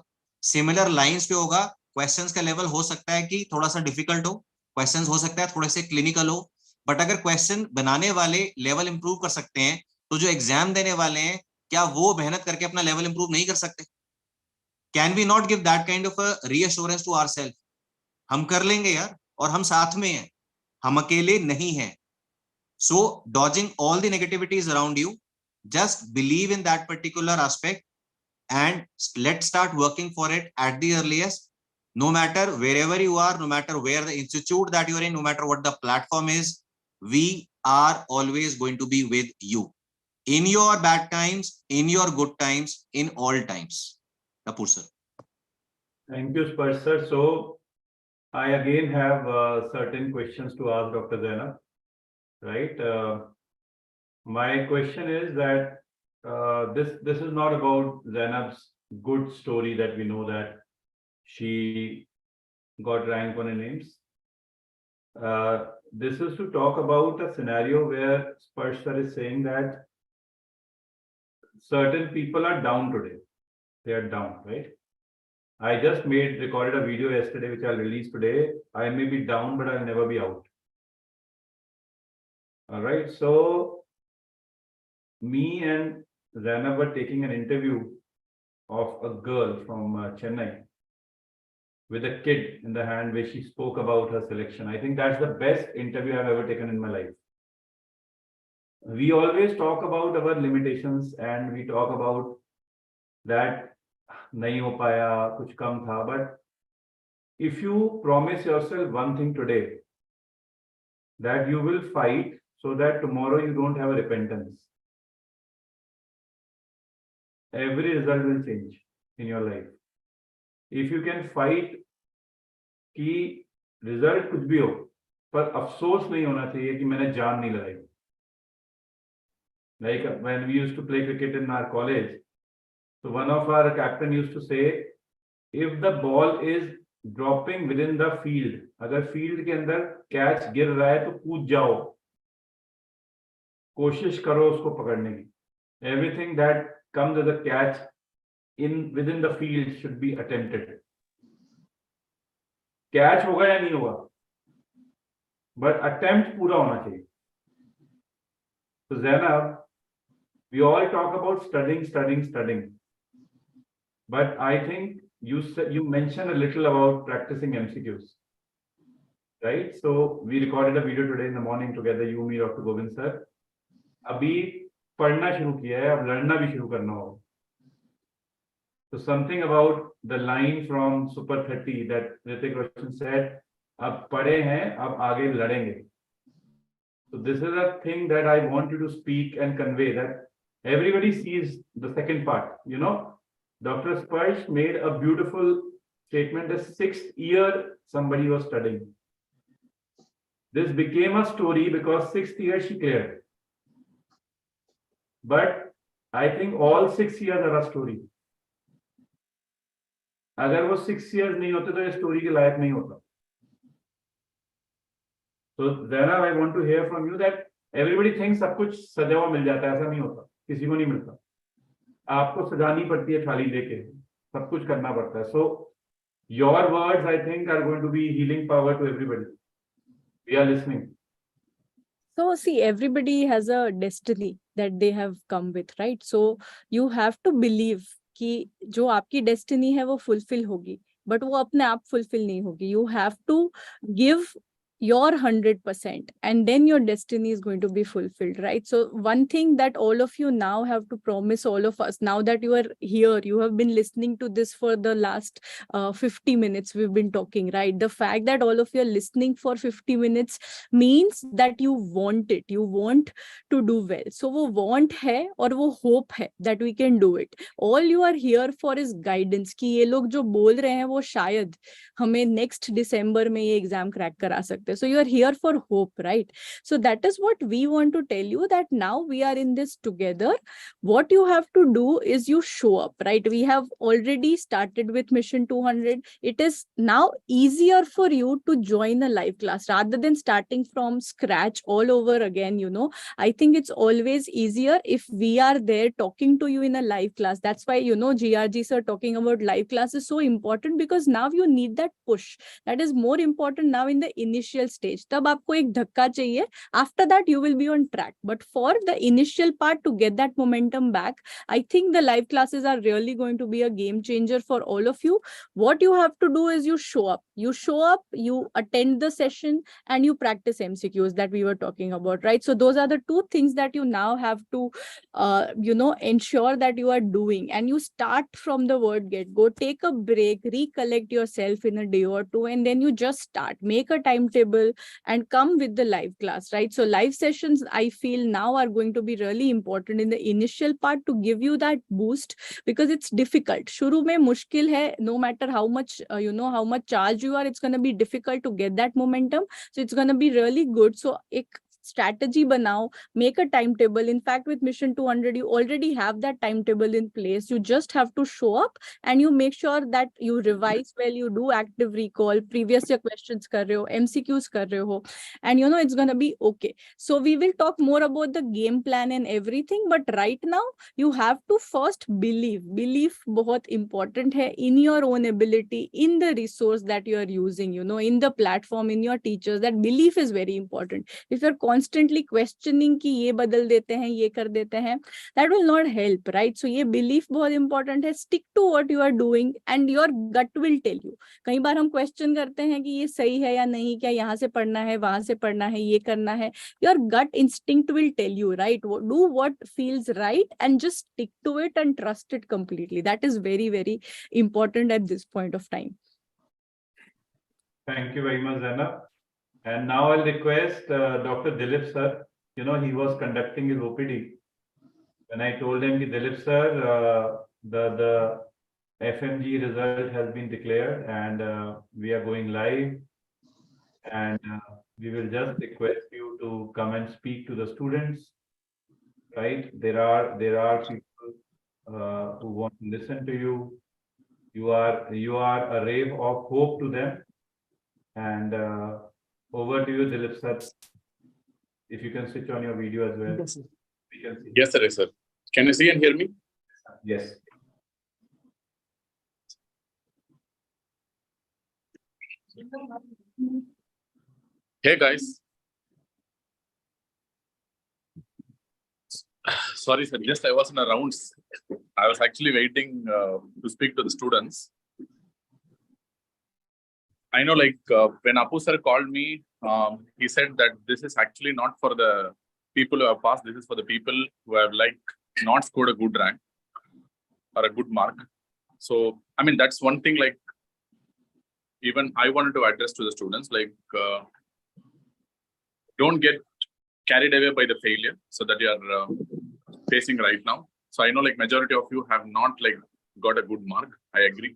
सिमिलर लाइंस पे होगा. क्वेश्चंस का लेवल हो सकता है कि थोड़ा सा डिफिकल्ट हो, क्वेश्चंस हो सकता है थोड़े से क्लिनिकल हो, बट अगर क्वेश्चन बनाने वाले लेवल इंप्रूव कर सकते हैं तो जो एग्जाम देने वाले हैं क्या वो मेहनत करके अपना लेवल इंप्रूव नहीं कर सकते? Can we not give that kind of a reassurance to ourselves? हम कर लेंगे यार, और हम साथ में हैं, हम अकेले नहीं हैं. So dodging all the negativities around you, just believe in that particular aspect and let's start working for it at the earliest. No matter wherever you are, no matter where the institute that you're in, no matter what the platform is, we are always going to be with you in your bad times, in your good times, in all times. Kapoor sir. Thank you, Sparsh sir. So I again have certain questions to ask Dr. Zainab. Right. My question is that this is not about Zainab's good story that we know that she got rank on her names. This is to talk about a scenario where Sparsh sir is saying that certain people are down today. They are down, right? I just recorded a video yesterday, which I'll release today. I may be down, but I'll never be out. All right. So me and Zainab were taking an interview of a girl from Chennai with a kid in the hand where she spoke about her selection. I think that's the best interview I've ever taken in my life. We always talk about our limitations and we talk about that nahi ho paya, kuch kam tha, but if you promise yourself one thing today, that you will fight so that tomorrow you don't have a repentance, every result will change in your life. If you can fight कि result कुछ भी हो, पर अफसोस नहीं होना चाहिए कि मैंने जान नहीं लगाई. Like when we used to play cricket in our college, so one of our captain used to say, if the ball is dropping within the field, अगर field के अंदर catch गिर रहा है तो कूद जाओ, कोशिश करो उसको पकड़ने की. Everything that comes as a catch within the field should be attempted. Catch होगा या नहीं होगा, but attempt पूरा होना चाहिए. So Zainab, we all talk about studying, but I think you mentioned a little about practicing MCQs, right? So we recorded a video today in the morning together, you, me, Dr. Govind sir. अभी पढ़ना शुरू किया है, अब लड़ना भी शुरू करना होगा. So something about the line from Super 30 that Hrithik Roshan said, अब पढ़े हैं, अब आगे लड़ेंगे. So this is a thing that I want you to speak and convey, that everybody sees the second part. You know, Dr. Sparsh made a beautiful statement. The 6th year somebody was studying. This became a story because 6th year she cleared. But I think all 6 years are a story. अगर वो 6 years नहीं होते तो ये story के लायक नहीं होता. So Zainab, I want to hear from you that everybody thinks सब कुछ सजा हुआ मिल जाता है. ऐसा नहीं होता, किसी को नहीं मिलता. आपको सजानी पड़ती है थाली लेके, सब कुछ करना पड़ता है. So your words, I think, are going to be healing power to everybody. We are listening. So see, everybody has a destiny that they have come with, right? So you have to believe कि जो आपकी destiny है वो fulfill होगी, but वो अपने आप fulfill नहीं होगी. You have to give your 100% and then your destiny is going to be fulfilled, right? So one thing that all of you now have to promise all of us, now that you are here, you have been listening to this for the last 50 minutes we've been talking, right? The fact that all of you are listening for 50 minutes means that you want it, you want to do well. So वो want है और वो hope है that we can do it. All you are here for is guidance कि ये लोग जो बोल रहे हैं वो शायद हमें next December में ये exam crack करा सकते. So you are here for hope, right? So that is what we want to tell you, that now we are in this together. What you have to do is you show up, right? We have already started with Mission 200. It is now easier for you to join a live class rather than starting from scratch all over again. You know, I think it's always easier if we are there talking to you in a live class. That's why, you know, GRG sir talking about live class is so important, because now you need that push. That is more important now in the initial stage. तब आपको एक धक्का चाहिए. After that you will be on track. But for the initial part, to get that momentum back, I think the live classes are really going to be a game changer for all of you. What you have to do is you show up. You show up, you attend the session, and you practice MCQs that we were talking about, right? So those are the two things that you now have to, you know, ensure that you are doing. And you start from the word get. Go take a break, recollect yourself in a day or two, and then you just start. Make a timetable and come with the live class, right? So live sessions, I feel now are going to be really important in the initial part to give you that boost, because it's difficult. Shuru mein mushkil hai, no matter how much, you know, how much charge you are, it's going to be difficult to get that momentum. So it's going to be really good. So ek strategy banao, make a timetable. In fact, with Mission 200, you already have that timetable in place. You just have to show up and you make sure that you revise well, you do active recall, previous year questions kar rahe ho, MCQs kar rahe ho, and you know it's going to be okay. So we will talk more about the game plan and everything, but right now you have to first believe. Belief बहुत important है in your own ability, in the resource that you are using, you know, in the platform, in your teachers. That belief is very important. If you're constantly questioning कि ये बदल देते हैं, ये कर देते हैं, that will not help, right? So ये belief बहुत important है. Stick to what you are doing and your gut will tell you. कई बार हम question करते हैं कि ये सही है या नहीं, क्या यहाँ से पढ़ना है, वहां से पढ़ना है, ये करना है. Your gut instinct will tell you, right? Do what feels right and just stick to it and trust it completely. That is very, very important at this point of time. Thank you very much, Zainab. And now I'll request Dr. Dilip sir. You know, he was conducting his OPD. When I told him, Dilip sir, the FMGE result has been declared and we are going live. And we will just request you to come and speak to the students. Right? There are people who want to listen to you. You are a ray of hope to them. And over to you, Dilip sir. If you can switch on your video as well. Yes, We can see. Yes, sir. Yes, sir. Can you see and hear me? Yes. Hey, guys. Sorry, sir. Just I was in a rounds. I was actually waiting to speak to the students. I know, like when Apu sir called me, he said that this is actually not for the people who have passed. This is for the people who have like not scored a good rank or a good mark. So, I mean, that's one thing. Like, even I wanted to address to the students, like, don't get carried away by the failure so that you are facing right now. So I know like majority of you have not like got a good mark. I agree.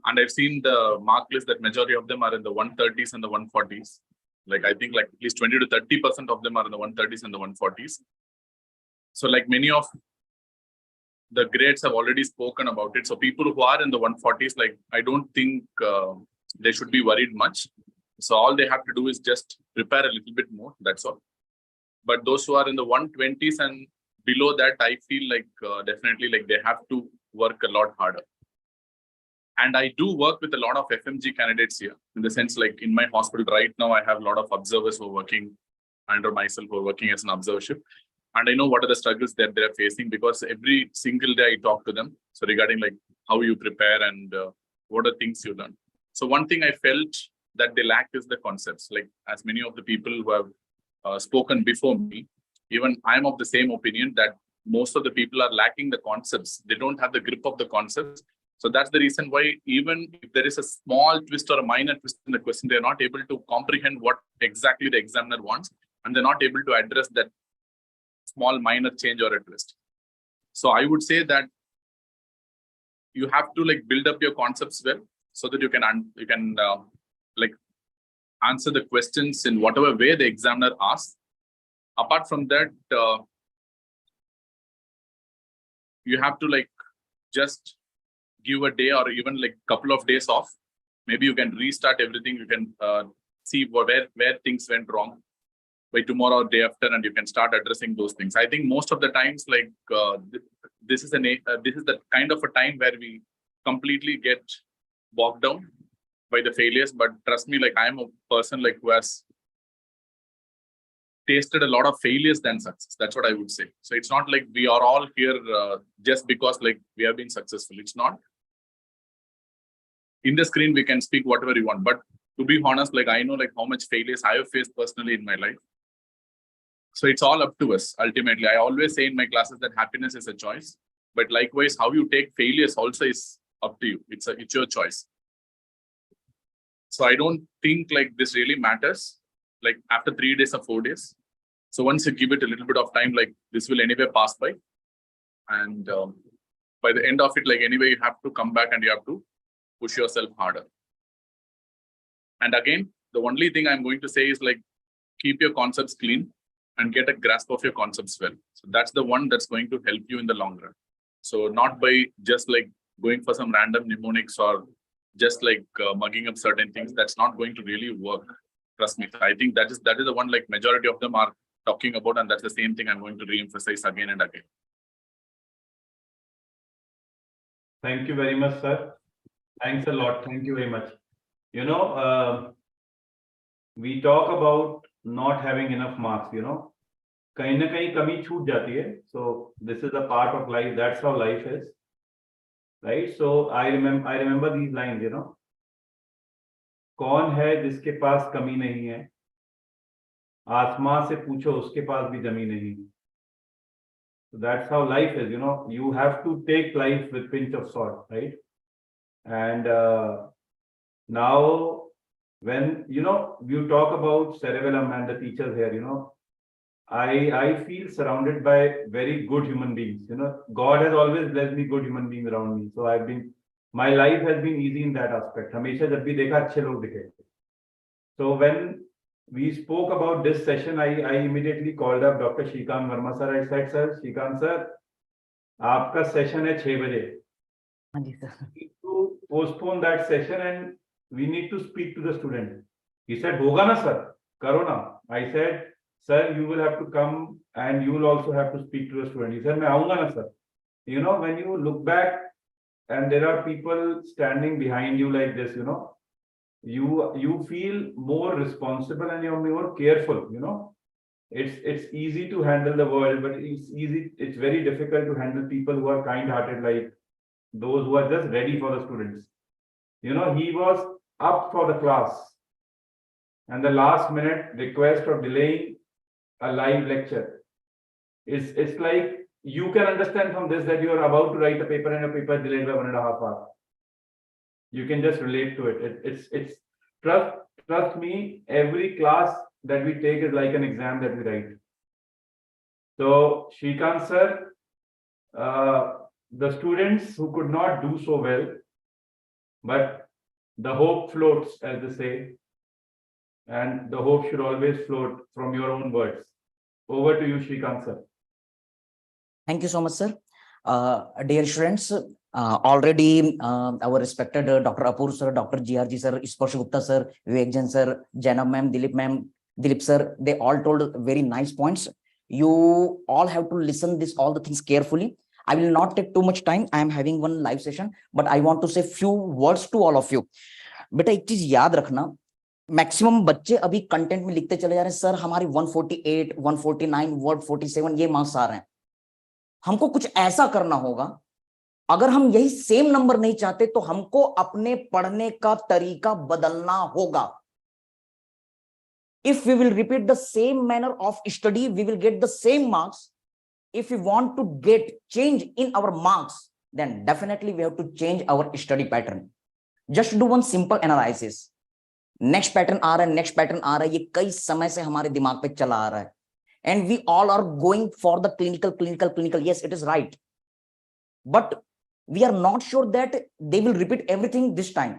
And I've seen the mark list that majority of them are in the 130s and the 140s. Like I think like at least 20 to 30% of them are in the 130s and the 140s. So like many of the grades have already spoken about it. So people who are in the 140s, like I don't think they should be worried much. So all they have to do is just prepare a little bit more. That's all. But those who are in the 120s and below that, I feel like definitely like they have to work a lot harder. And I do work with a lot of FMG candidates here, in the sense like in my hospital right now, I have a lot of observers who are working under myself, who are working as an observership. And I know what are the struggles that they're facing, because every single day I talk to them. So regarding like how you prepare and what are things you learn. So one thing I felt that they lack is the concepts. Like as many of the people who have spoken before me, even I'm of the same opinion that most of the people are lacking the concepts. They don't have the grip of the concepts. So that's the reason why even if there is a small twist or a minor twist in the question, they're not able to comprehend what exactly the examiner wants, and they're not able to address that small minor change or a twist. So I would say that you have to like build up your concepts well, so that you can like answer the questions in whatever way the examiner asks. Apart from that, you have to like just give a day or even like couple of days off. Maybe you can restart everything. You can see where things went wrong by tomorrow or day after, and you can start addressing those things. I think most of the times, like this is the kind of a time where we completely get bogged down by the failures. But trust me, like I'm a person like who has tasted a lot of failures than success. That's what I would say. So it's not like we are all here just because like we have been successful. It's not. In the screen, we can speak whatever you want. But to be honest, like I know like how much failures I have faced personally in my life. So it's all up to us. Ultimately, I always say in my classes that happiness is a choice. But likewise, how you take failures also is up to you. It's your choice. So I don't think like this really matters. Like after 3 days or 4 days. So once you give it a little bit of time, like this will anyway pass by. And by the end of it, like anyway, you have to come back and you have to push yourself harder. And again, the only thing I'm going to say is like, keep your concepts clean. and get a grasp of your concepts well. So that's the one that's going to help you in the long run. So not by just like going for some random mnemonics or just like mugging up certain things. That's not going to really work. Trust me. I think that is the one like majority of them are talking about, and that's the same thing I'm going to re-emphasize again and again. Thank you very much, sir. Thanks a lot. Thank you very much. You know, we talk about not having enough marks, you know. कहीं ना कहीं कमी छूट जाती है. So this is a part of life. That's how life is. Right? So I remember these lines, you know. कौन है जिसके पास कमी नहीं है? आसमां से पूछो उसके पास भी जमी नहीं. So that's how life is, you know. You have to take life with pinch of salt, right? And now, when you know you talk about cerebellum and the teachers here, you know, I feel surrounded by very good human beings. You know, God has always blessed me good human beings around me. So my life has been easy in that aspect. हमेशा जब भी देखा अच्छे लोग दिखे. So when we spoke about this session, I immediately called up Dr. Shrikant Verma sir. I said, sir, Shrikant sir, आपका session है 6 बजे. हाँ जी sir. To postpone that session and we need to speak to the student. He said, होगा ना sir, करो ना. I said, sir, you will have to come and you will also have to speak to the student. He said, मैं आऊँगा ना sir. You know, when you look back and there are people standing behind you like this, you know, you feel more responsible and you're more careful, you know. It's easy to handle the world, but it's very difficult to handle people who are kind-hearted, like those who are just ready for the students. You know, he was up for the class and the last minute request of delaying a live lecture. It's like you can understand from this that you are about to write a paper and a paper is delayed by 1.5 hours. You can just relate to it. It's trust me, every class that we take is like an exam that we write. So Shrikant sir, the students who could not do so well, but the hope floats, as they say, and the hope should always float from your own words. Over to you, Shrikant sir. Thank you so much, sir. Dear students, already our respected Dr. Apur sir, Dr. GRG sir, Sparsh Gupta sir, Vivek Jain sir, Janam ma'am, Dilip sir, they all told very nice points. You all have to listen all the things carefully. I will not take too much time. I am having one live session, but I want to say few words to all of you. बेटा एक चीज याद रखना, maximum बच्चे अभी content में लिखते चले जा रहे हैं, सर हमारी 148, 149, वर्ड 47 ये मार्क्स आ रहे हैं. हमको कुछ ऐसा करना होगा, अगर हम यही सेम नंबर नहीं चाहते तो हमको अपने पढ़ने का तरीका बदलना होगा. If we will repeat the same manner of study, we will get the same marks. If we want to get change in our marks, then definitely we have to change our study pattern. Just do one simple analysis. Next pattern आ रहा है, next pattern आ रहा है, ये कई समय से हमारे दिमाग पे चला आ रहा है. And we all are going for the clinical. Yes, it is right. But we are not sure that they will repeat everything this time.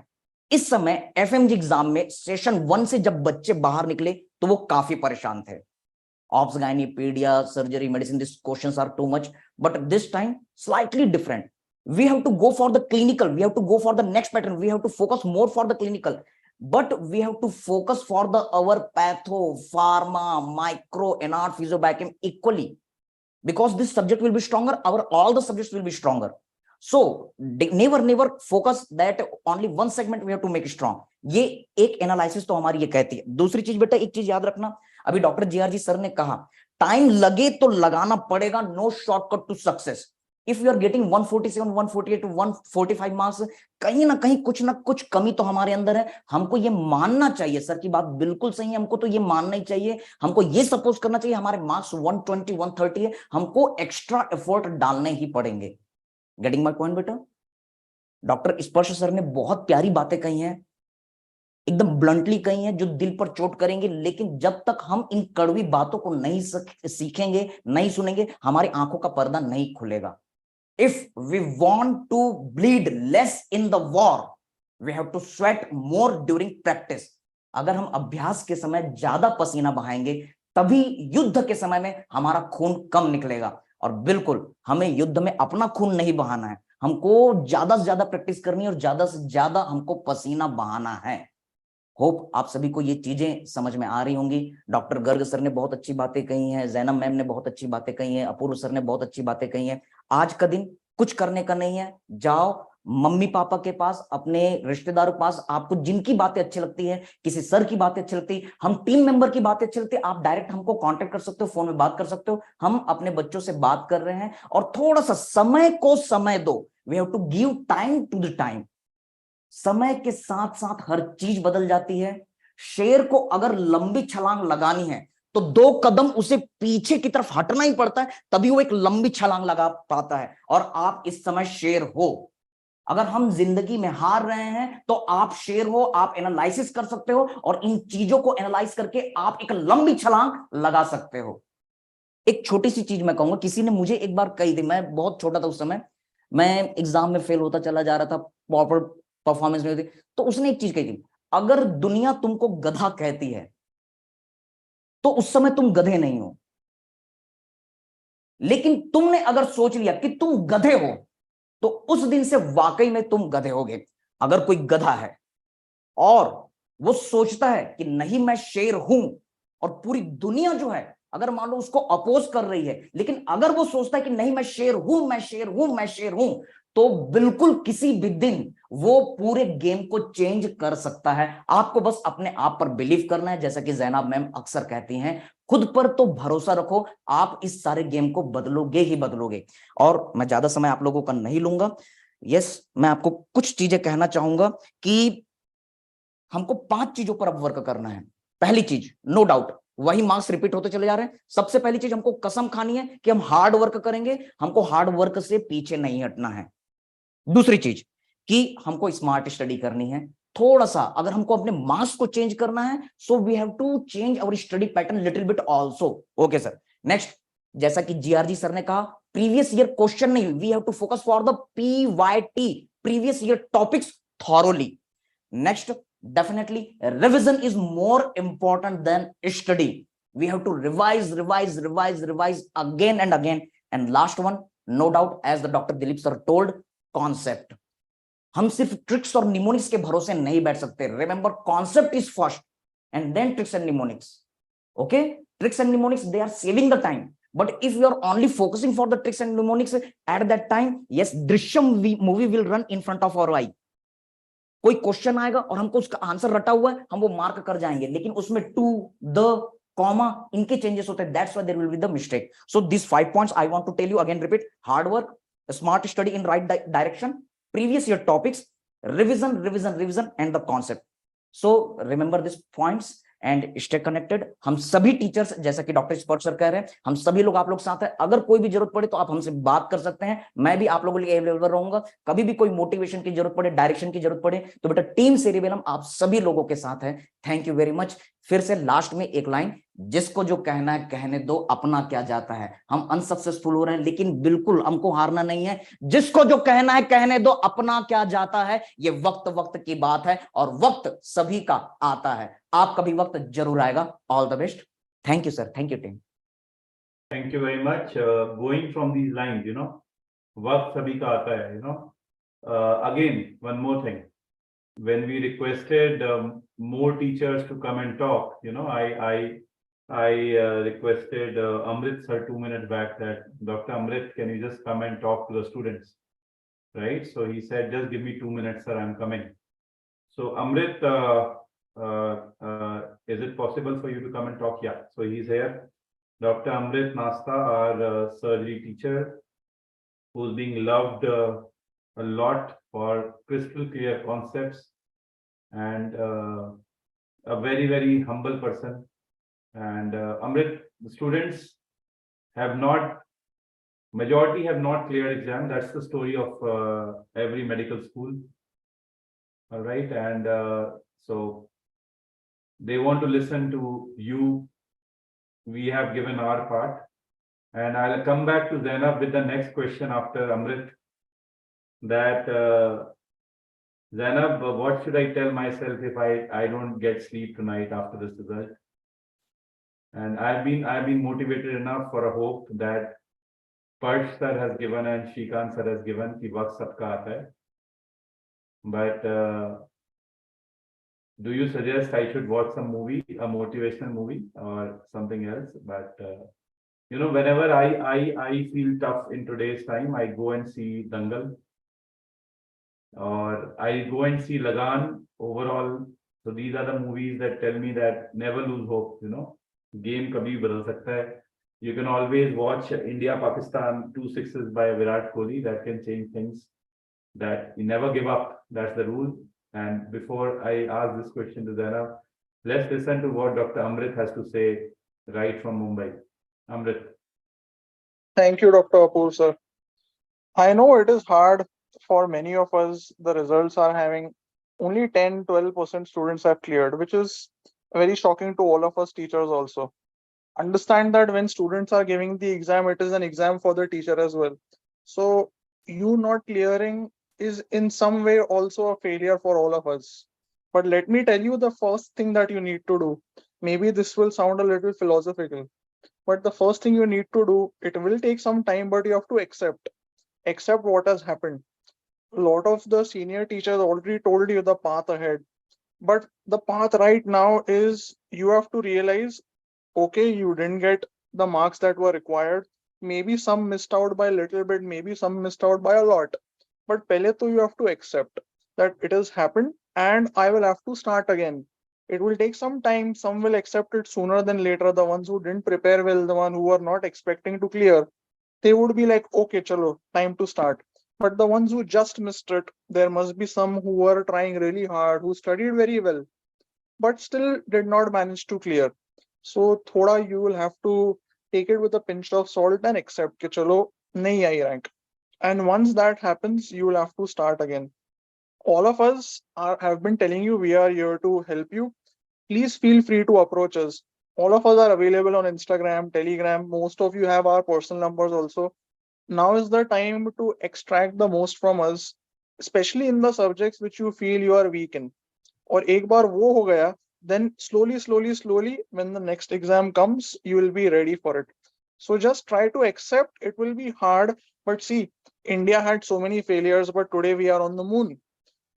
इस समय FMG एग्जाम में सेशन 1 से जब बच्चे बाहर निकले तो वो काफी परेशान थे. Ops, gynae, pedia, surgery, medicine, these questions are too much. But this time, slightly different. We have to go for the clinical. We have to go for the next pattern. We have to focus more for the clinical. But we have to focus for our patho, pharma, micro, NR, physio, biochem equally. Because this subject will be stronger, all the subjects will be stronger. So never focus that only one segment we have to make strong. ये एक analysis तो हमारी ये कहती है. दूसरी चीज बेटा एक चीज याद रखना, अभी डॉक्टर जीआरजी सर ने कहा टाइम लगे तो लगाना पड़ेगा, no shortcut to success. If you are getting 147, 148 145 marks, कहीं ना कहीं कुछ ना कुछ कमी तो हमारे अंदर है. हमको ये मानना चाहिए, सर की बात बिल्कुल सही है, हमको तो ये मानना ही चाहिए, हमको ये सपोज करना चाहिए हमारे मार्क्स 120 130 है, हमको एक्स्ट्रा एफर्ट डालने ही पड़ेंगे. गेटिंग माय पॉइंट बेटा? डॉक्टर स्पर्श सर ने बहुत प्यारी बातें कही हैं, एकदम ब्लंटली कही हैं, जो दिल पर चोट करेंगे. लेकिन जब तक हम इन कड़वी बातों को नहीं सीखेंगे, नहीं सुनेंगे, हमारी आंखों का पर्दा नहीं खुलेगा. If we want to bleed less in the war, we have to sweat more during practice. अगर हम अभ्यास के समय ज्यादा पसीना बहाएंगे तभी युद्ध के समय में हमारा खून कम निकलेगा। और बिल्कुल हमें युद्ध में अपना खून नहीं बहाना है, हमको ज्यादा से ज्यादा प्रैक्टिस करनी है और ज्यादा से ज्यादा हमको पसीना बहाना है। होप आप सभी को ये चीजें समझ में आ रही होंगी। डॉक्टर गर्ग सर ने बहुत अच्छी बातें कही हैं, जैनब मैम ने बहुत अच्छी बातें कही हैं, अपूर्व सर ने बहुत अच्छी बातें कही हैं। आज का दिन कुछ करने का नहीं है, जाओ मम्मी पापा के पास, अपने रिश्तेदारों के पास, आपको जिनकी बातें अच्छी लगती है, किसी सर की बातें अच्छी लगती है, हम टीम मेंबर की बातें अच्छी लगती है, आप डायरेक्ट हमको कांटेक्ट कर सकते हो, फोन में बात कर सकते हो। हम अपने बच्चों से बात कर रहे हैं और थोड़ा सा समय को समय दो। We have to give time to the time. समय के साथ साथ हर चीज बदल जाती है। शेर को अगर लंबी छलांग लगानी है तो 2 कदम उसे पीछे की तरफ हटना ही पड़ता है, तभी वो एक लंबी छलांग लगा पाता है। और आप इस समय शेर हो। अगर हम जिंदगी में हार रहे हैं तो आप शेर हो, आप एनालिसिस कर सकते हो और इन चीजों को एनालाइज करके आप एक लंबी छलांग लगा सकते हो। एक छोटी सी चीज मैं कहूंगा, किसी ने मुझे एक बार कही थी, मैं बहुत छोटा था उस समय, मैं एग्जाम में फेल होता चला जा रहा था, प्रॉपर परफॉर्मेंस नहीं होती, तो उसने एक चीज कही थी, अगर दुनिया तुमको गधा कहती है तो उस समय तुम गधे नहीं हो, लेकिन तुमने अगर सोच लिया कि तुम गधे हो तो उस दिन से वाकई में तुम गधे होगे। अगर कोई गधा है और वो सोचता है कि नहीं मैं शेर हूं, और पूरी दुनिया जो है अगर मान लो उसको अपोज कर रही है, लेकिन अगर वो सोचता है कि नहीं मैं शेर हूं, मैं शेर हूं, मैं शेर हूं, तो बिल्कुल किसी भी दिन वो पूरे गेम को चेंज कर सकता है। आपको बस अपने आप पर बिलीव करना है, जैसा कि जैनब मैम अक्सर कहती हैं, खुद पर तो भरोसा रखो, आप इस सारे गेम को बदलोगे ही बदलोगे। और मैं ज्यादा समय आप लोगों का नहीं लूंगा। यस, मैं आपको कुछ चीजें कहना चाहूंगा कि हमको 5 चीजों पर अब वर्क करना है। पहली चीज, नो डाउट वही मार्क्स रिपीट होते चले जा रहे हैं। सबसे पहली चीज, हमको कसम खानी है कि हम हार्ड वर्क करेंगे, हमको हार्ड वर्क से पीछे नहीं हटना है। दूसरी चीज कि हमको स्मार्ट स्टडी करनी है। थोड़ा सा अगर हमको अपने मार्क्स को चेंज करना है, so we have to change our study pattern little bit also. Okay sir. Next, जैसा कि जीआरजी सर ने कहा, प्रीवियस ईयर क्वेश्चन नहीं, we have to focus for the PYT, previous year topics thoroughly. Next, definitely revision is more important than study. We have to revise again and again. And last one, no doubt, as the Dr. Dilip sir told, concept. हम सिर्फ tricks और mnemonics के भरोसे नहीं बैठ सकते। Remember, concept is first and then tricks and mnemonics. Okay, tricks and mnemonics, they are saving the time. But if you are only focusing for the tricks and mnemonics at that time, yes, Drishyam movie will run in front of our eye. कोई question आएगा और हमको उसका answer रटा हुआ है, हम वो मार्क कर जाएंगे, लेकिन उसमें टू, द, कॉमा, इनके चेंजेस होते हैं। That's why there will be the mistake. So this 5 points I want to tell you again, repeat, hard work, smart study in right direction, previous year topics, revision and the concept. So remember this points and stay connected. हम सभी teachers, जैसा कि doctor spurt sir कह रहे हैं, हम सभी लोग आप लोग साथ हैं। अगर कोई भी जरूरत पड़े तो आप हमसे बात कर सकते हैं, मैं भी आप लोगों के लिए अवेलेबल रहूंगा। कभी भी कोई मोटिवेशन की जरूरत पड़े, डायरेक्शन की जरूरत पड़े, तो बेटा टीम सेरिबेलम आप सभी लोगों के साथ है। Thank you very much. फिर से लास्ट में एक लाइन, जिसको जो कहना है कहने दो, अपना क्या जाता है। हम अनसक्सेसफुल हो रहे हैं, लेकिन बिल्कुल हमको हारना नहीं है। जिसको जो कहना है कहने दो, अपना क्या जाता है। ये वक्त वक्त की बात है और वक्त सभी का आता है। आपका भी वक्त जरूर आएगा। All the best. Thank you sir, thank you team. Thank you very much. Going from these lines, वक्त सभी का आता है, again, one more thing. When we requested more teachers to come and talk, I requested Amrit sir 2 minutes back that Dr. Amrit, can you just come and talk to the students, right? So he said, just give me 2 minutes, sir, I'm coming. So Amrit, is it possible for you to come and talk? Yeah, so he's here. Dr. Amrit Nasta, our surgery teacher, who's being loved a lot for crystal clear concepts, and a very, very humble person. And Amrit, the students majority have not cleared exam. That's the story of every medical school. All right, and so they want to listen to you. We have given our part, and I'll come back to Zainab with the next question after Amrit. That Zainab, what should I tell myself if I don't get sleep tonight after this result? And I've been motivated enough for a hope that Parsh sir has given and Shrikant sir has given कि वक्त सबका आता है. But do you suggest I should watch some movie, a motivational movie or something else? But you know, whenever I feel tough in today's time, I go and see Dangal or I go and see Lagan overall. So these are the movies that tell me that never lose hope, you know. Game kabhi bhi badal sakta hai. You can always watch India-Pakistan 2 sixes by Virat Kohli. That can change things. That you never give up. That's the rule. And before I ask this question to Zainab, let's listen to what Dr. Amrit has to say right from Mumbai. Amrit. Thank you, Dr. Apur, sir. I know it is hard for many of us. The results are having only 10-12% students have cleared, which is very shocking to all of us teachers also. Understand that when students are giving the exam, it is an exam for the teacher as well. So you not clearing is in some way also a failure for all of us. But let me tell you the first thing that you need to do. Maybe this will sound a little philosophical, but the first thing you need to do, it will take some time, but you have to accept what has happened. A lot of the senior teachers already told you the path ahead, but the path right now is you have to realize, okay, you didn't get the marks that were required. Maybe some missed out by a little bit, maybe some missed out by a lot. But pehle to you have to accept that it has happened and I will have to start again. It will take some time. Some will accept it sooner than later. The ones who didn't prepare well, the one who were not expecting to clear, they would be like, okay, chalo, time to start. But the ones who just missed it, there must be some who were trying really hard, who studied very well, but still did not manage to clear. So thoda you will have to take it with a pinch of salt and accept कि चलो नहीं आई rank. And once that happens, you will have to start again. All of us have been telling you we are here to help you. Please feel free to approach us. All of us are available on Instagram, Telegram. Most of you have our personal numbers also. Now is the time to extract the most from us, especially in the subjects which you feel you are weak in. और एक बार वो हो गया, then slowly, when the next exam comes, you will be ready for it. So just try to accept. It will be hard, but see, India had so many failures, but today we are on the moon.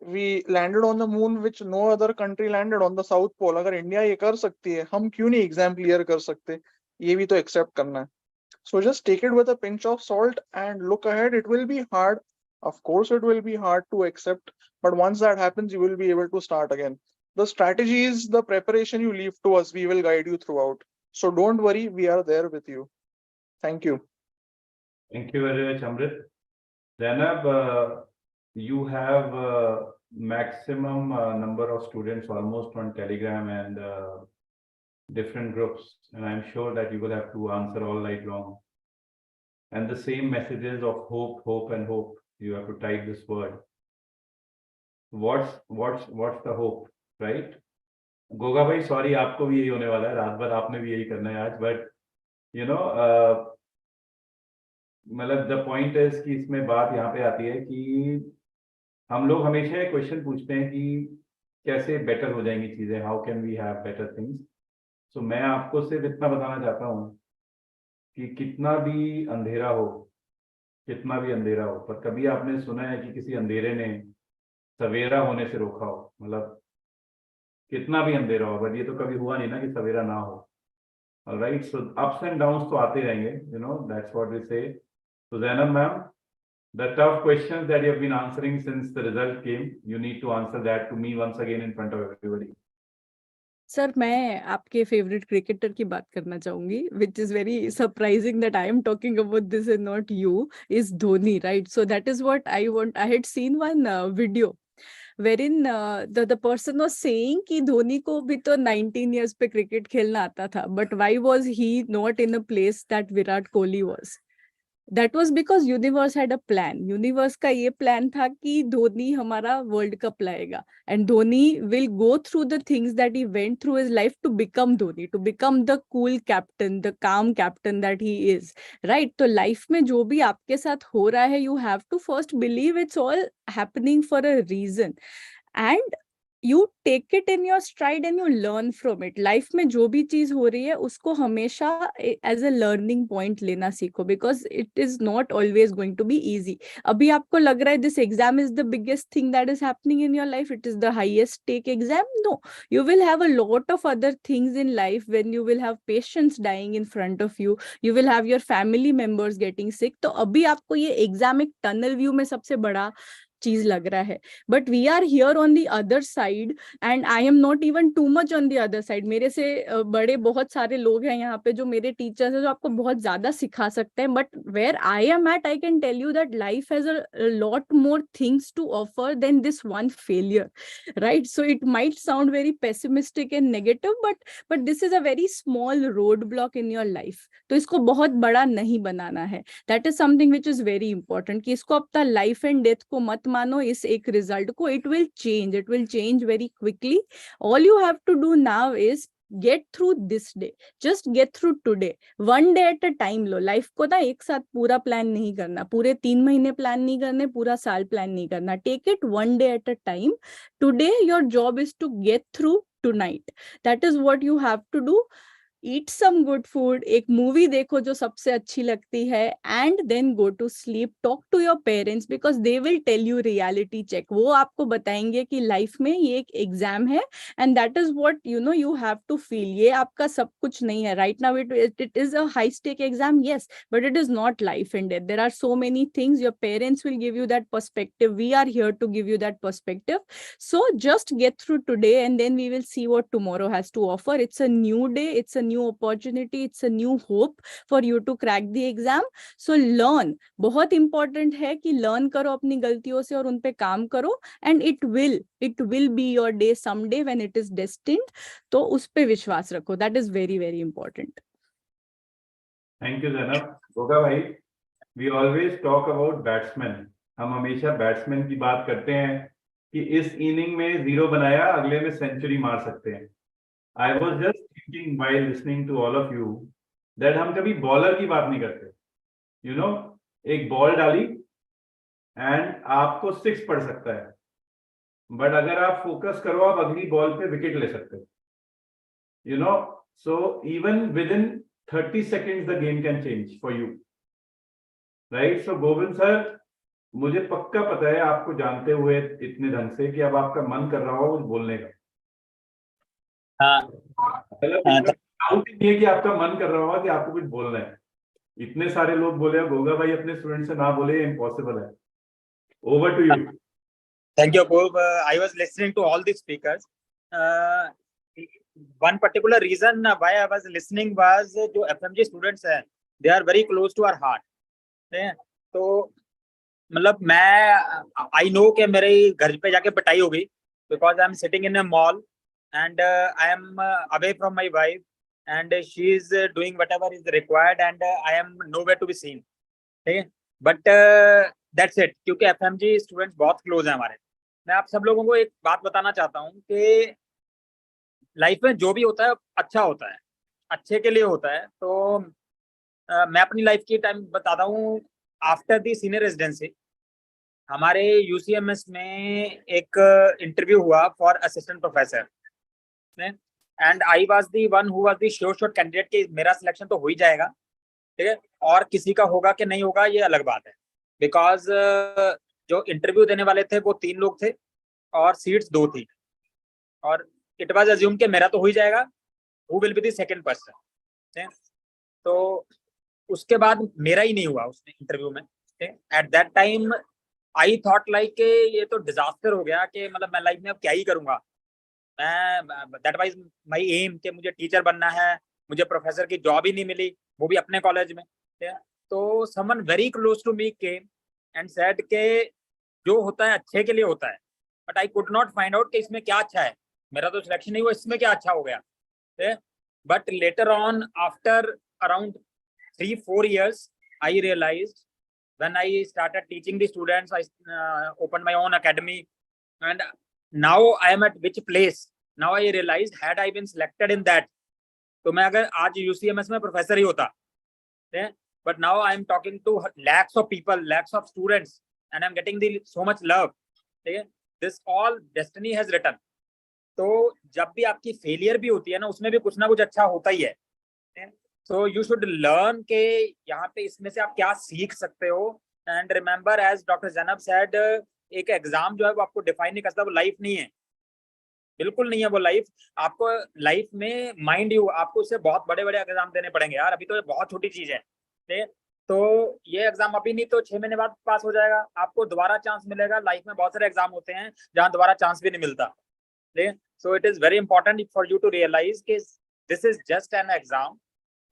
We landed on the moon, which no other country landed on the South Pole. अगर India ये कर सकती है, हम क्यों नहीं exam clear कर सकते? ये भी तो एक्सेप्ट करना है. So just take it with a pinch of salt and look ahead. It will be hard. Of course, it will be hard to accept, but once that happens, you will be able to start again. The strategies, the preparation you leave to us, we will guide you throughout. So don't worry, we are there with you. Thank you. Thank you very much, Amrit. Zainab, you have maximum number of students almost on Telegram and different groups, and I'm sure that you will have to answer all night long. And the same messages of hope, and hope. You have to type this word. What's the hope, right? Goga भाई, sorry, आपको भी यही होने वाला है. रात भर आपने भी यही करना है आज. But you know, मतलब the point is कि इसमें बात यहाँ पे आती है कि हम लोग हमेशा एक क्वेश्चन पूछते हैं कि कैसे बेटर हो जाएंगी चीजें. How can we have better things? So मैं आपको सिर्फ इतना बताना चाहता हूँ कि कितना भी अंधेरा हो, पर कभी आपने सुना है कि किसी अंधेरे ने सवेरा होने से रोका हो? मतलब कितना भी अंधेरा हो, बट ये तो कभी हुआ नहीं ना कि सवेरा ना हो. All right, so ups and downs तो आते रहेंगे, you know, that's what we say. So Zainab ma'am, the tough questions that you have been answering since the result came, you need to answer that to me once again in front of everybody. Sir, मैं आपके favourite cricketer की बात करना चाहूंगी, which is very surprising that I am talking about this and not you, is Dhoni, right? So that is what I want. I had seen one video wherein the person was saying कि धोनी को भी तो 19 years पे cricket खेलना आता था, but why was he not in a place that Virat Kohli was? That was because universe had a plan. Universe का ये plan था कि धोनी हमारा वर्ल्ड कप लाएगा, and Dhoni will go through the things that he went through his life to become Dhoni, to become the cool captain, the calm captain that he is, right? तो life में जो भी आपके साथ हो रहा है, you have to first believe it's all happening for a reason. And you take it in your stride and you learn from it. Life में जो भी चीज हो रही है उसको हमेशा as a learning point लेना सीखो, because it is not always going to be easy. अभी आपको लग रहा है this exam is the biggest thing that is happening in your life, it is the highest stake exam. No, you will have a lot of other things in life when you will have patients dying in front of you, you will have your family members getting sick. तो अभी आपको ये exam एक tunnel view में सबसे बड़ा चीज लग रहा है, but we are here on the other side and I am not even too much on the other side. मेरे से बड़े बहुत सारे लोग हैं यहाँ पे जो मेरे टीचर्स हैं जो आपको बहुत ज्यादा सिखा सकते हैं, but where I am at I can tell you that life has a lot more things to offer than this one failure, right? So it might sound very pessimistic and negative, but this is a very small road block in your life. तो इसको बहुत बड़ा नहीं बनाना है. That is something which is very important कि इसको अपना लाइफ एंड डेथ को मत मानो इस एक रिजल्ट को. It will change very quickly. All you have to do now is get through this day, just get through today, one day at a time. Low life को ना एक साथ पूरा प्लान नहीं करना, पूरे 3 महीने प्लान नहीं करने, पूरा साल प्लान नहीं करना. Take it one day at a time. Today your job is to get through tonight. That is what you have to do. Eat some good food, एक मूवी देखो जो सबसे अच्छी लगती है, and then go to sleep. Talk to your parents because they will tell you reality check. वो आपको बताएंगे कि लाइफ में ये एक एग्जाम है and that is what you have to feel. ये आपका सब कुछ नहीं है. Right now it is a high stake exam, yes, but it is not life and death. There are so many things. Your parents will give you that perspective. We are here to give you that perspective. So just get through today and then we will see what tomorrow has to offer. It's a new day, it's a new opportunity, it's a new hope for you to crack the exam. So learn. बहुत important है कि learn करो अपनी गलतियों से और उन पे काम करो, and it will be your day someday when it is destined. तो उस पे विश्वास रखो. That is very, very important. Thank you, Zainab. Goga भाई, we always talk about batsmen. हम हमेशा बैट्समैन की बात करते हैं कि इस इनिंग में 0 बनाया, अगले में सेंचुरी मार सकते हैं. I was just thinking while listening to all of you that हम कभी बॉलर की बात नहीं करते. एक बॉल डाली एंड आपको 6 पड़ सकता है, बट अगर आप फोकस करो आप अगली बॉल पे विकेट ले सकते हो. So even within 30 seconds the game can change for you, right? So Govind sir, मुझे पक्का पता है आपको जानते हुए इतने ढंग से कि अब आपका मन कर रहा हो कुछ बोलने का. डाउट नहीं है कि आपका मन कर रहा होगा कि आपको कुछ बोलना है. इतने सारे लोग बोले, गोगा भाई अपने स्टूडेंट से ना बोले, इम्पॉसिबल है. Over to you. Thank you, Apurv. I was listening to all the speakers. One particular reason why I was listening was जो FMG students हैं, they are very close to our heart. तो मतलब मैं I know कि मेरे घर पे जाके पिटाई हो गई because I am sitting in a mall and I am away from my wife and she is doing whatever is required and I am nowhere to be seen. ठीक है, but that's it. क्योंकि FMG students बहुत close हैं हमारे. मैं आप सब लोगों को एक बात बताना चाहता हूँ कि लाइफ में जो भी होता है अच्छा होता है, अच्छे के लिए होता है. तो मैं अपनी लाइफ की टाइम बताता हूँ. आफ्टर द सीनियर रेजिडेंसी हमारे UCMS में एक इंटरव्यू हुआ for assistant professor and I was the one who was the sure shot candidate कि मेरा सिलेक्शन तो हो ही जाएगा. ठीक है, और किसी का होगा कि नहीं होगा ये अलग बात है, बिकॉज जो इंटरव्यू देने वाले थे वो 3 लोग थे और सीट्स 2 थी और इट वाज अज्यूम कि मेरा तो हो ही जाएगा, who will be the second person. तो उसके बाद मेरा ही नहीं हुआ उस इंटरव्यू में. At that time I thought like ये तो डिजास्टर हो गया कि मतलब मैं लाइफ में अब क्या ही करूंगा. मैं दैट वाज माय एम कि मुझे टीचर बनना है, मुझे प्रोफेसर की जॉब ही नहीं मिली, वो भी अपने कॉलेज में. तो someone very close to me came and said के जो होता है अच्छे के लिए होता है, but I could not find out कि इसमें क्या अच्छा है. मेरा तो सिलेक्शन नहीं हुआ, इसमें क्या अच्छा हो गया. But later on after around 3-4 years I realized when I started teaching the students, I opened my own academy and now I am at which place. Now I realized had I been selected in that, तो मैं अगर आज UCMS में professor ही होता. But now I am talking to lakhs of people, lakhs of students and I am getting the so much love. This all destiny has written. तो जब भी आपकी फेलियर भी होती है ना, उसमें भी कुछ ना कुछ अच्छा होता ही है। सो यू शुड लर्न के यहाँ पे इसमें से आप क्या सीख सकते हो। And remember, as doctor Zainab said, एक एग्जाम जो है वो आपको डिफाइन नहीं करता, वो लाइफ नहीं है, बिल्कुल नहीं है वो लाइफ। आपको लाइफ में माइंड यू, आपको उससे बहुत बड़े बड़े एग्जाम देने पड़ेंगे यार, अभी तो ये बहुत छोटी चीज है। तो ये एग्जाम अभी नहीं तो 6 महीने बाद पास हो जाएगा, आपको दोबारा चांस मिलेगा। लाइफ में बहुत सारे एग्जाम होते हैं जहाँ दोबारा चांस भी नहीं मिलता। So it is very important for you to realize कि this is just an exam.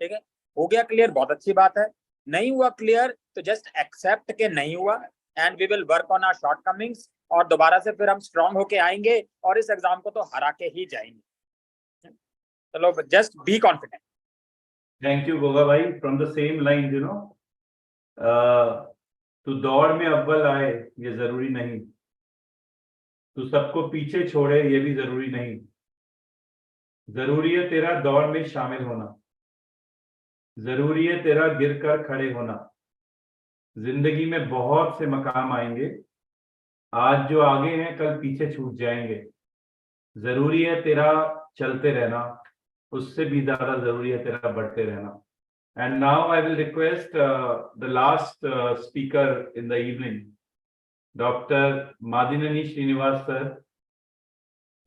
ठीक है, हो गया क्लियर, बहुत अच्छी बात है। नहीं हुआ क्लियर तो जस्ट एक्सेप्ट के नहीं हुआ, and we will work on our shortcomings, और दोबारा से फिर हम स्ट्रांग होके आएंगे और इस एग्जाम को तो हरा के ही जाएंगे। चलो, just be confident. Thank you Goga भाई। फ्रॉम द सेम लाइन, तू दौड़ में अव्वल आए ये जरूरी नहीं, तू सबको पीछे छोड़े ये भी जरूरी नहीं, जरूरी है तेरा दौड़ में शामिल होना, जरूरी है तेरा गिर कर खड़े होना। जिंदगी में बहुत से मकाम आएंगे, आज जो आगे हैं कल पीछे छूट जाएंगे, जरूरी है तेरा चलते रहना, उससे भी ज्यादा जरूरी है तेरा बढ़ते रहना। And now I will request the last speaker in the evening, Dr. Madinani Srinivas sir.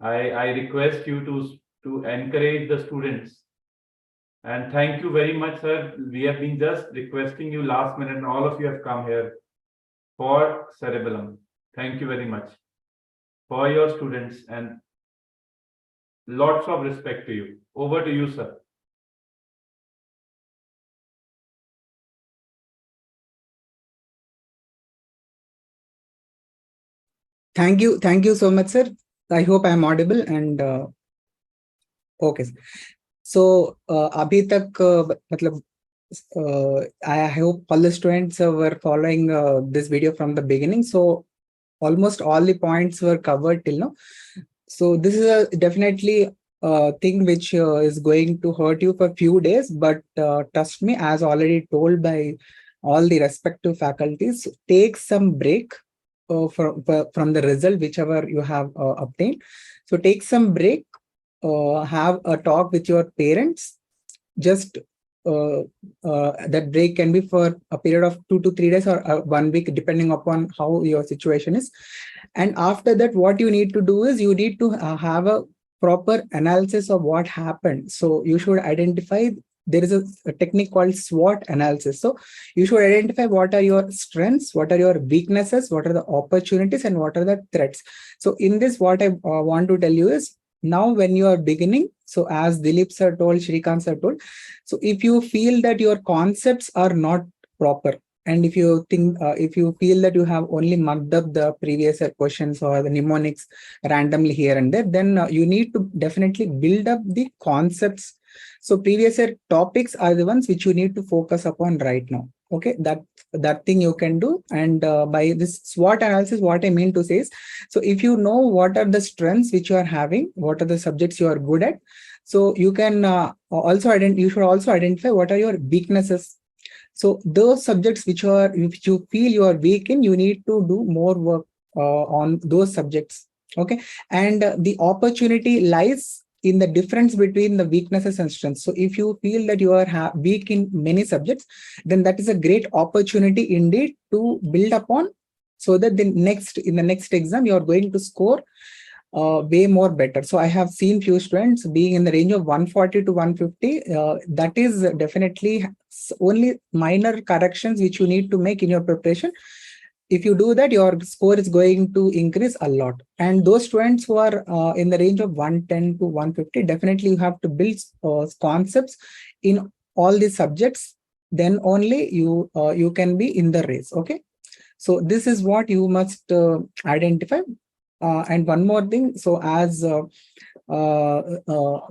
I request you to encourage the students. And thank you very much, sir. We have been just requesting you last minute, and all of you have come here for Cerebellum. Thank you very much for your students, and lots of respect to you. Over to you, sir. Thank you so much, sir. I hope I am audible and okay. So abhi tak matlab I hope all the students were following this video from the beginning. So almost all the points were covered till now. So this is a definitely thing which is going to hurt you for a few days, but trust me, as already told by all the respective faculties, take some break from the result whichever you have obtained. So take some break, have a talk with your parents. Just that break can be for a period of 2 to 3 days or 1 week, depending upon how your situation is. And after that, what you need to do is you need to have a proper analysis of what happened. So you should identify, there is a technique called SWOT analysis. So you should identify what are your strengths, what are your weaknesses, what are the opportunities, and what are the threats. So in this, what I want to tell you is, now when you are beginning, so as Dilip sir told, Shrikant sir told, so if you feel that your concepts are not proper, and if you think, if you feel that you have only mucked up the previous questions or the mnemonics randomly here and there, then you need to definitely build up the concepts. So previous year topics are the ones which you need to focus upon right now. Okay, that thing you can do. And by this SWOT analysis, what I mean to say is, so if you know what are the strengths which you are having, what are the subjects you are good at, so you can you should also identify what are your weaknesses. So those subjects which you feel you are weak in, you need to do more work on those subjects. Okay, and the opportunity lies in the difference between the weaknesses and strengths. So if you feel that you are weak in many subjects, then that is a great opportunity indeed to build upon, so that in the next exam you are going to score way more better. So I have seen few students being in the range of 140 to 150. That is definitely only minor corrections which you need to make in your preparation. If you do that, your score is going to increase a lot. And those students who are in the range of 110 to 150, definitely you have to build concepts in all these subjects. Then only you can be in the race. Okay, so this is what you must identify. And one more thing, so as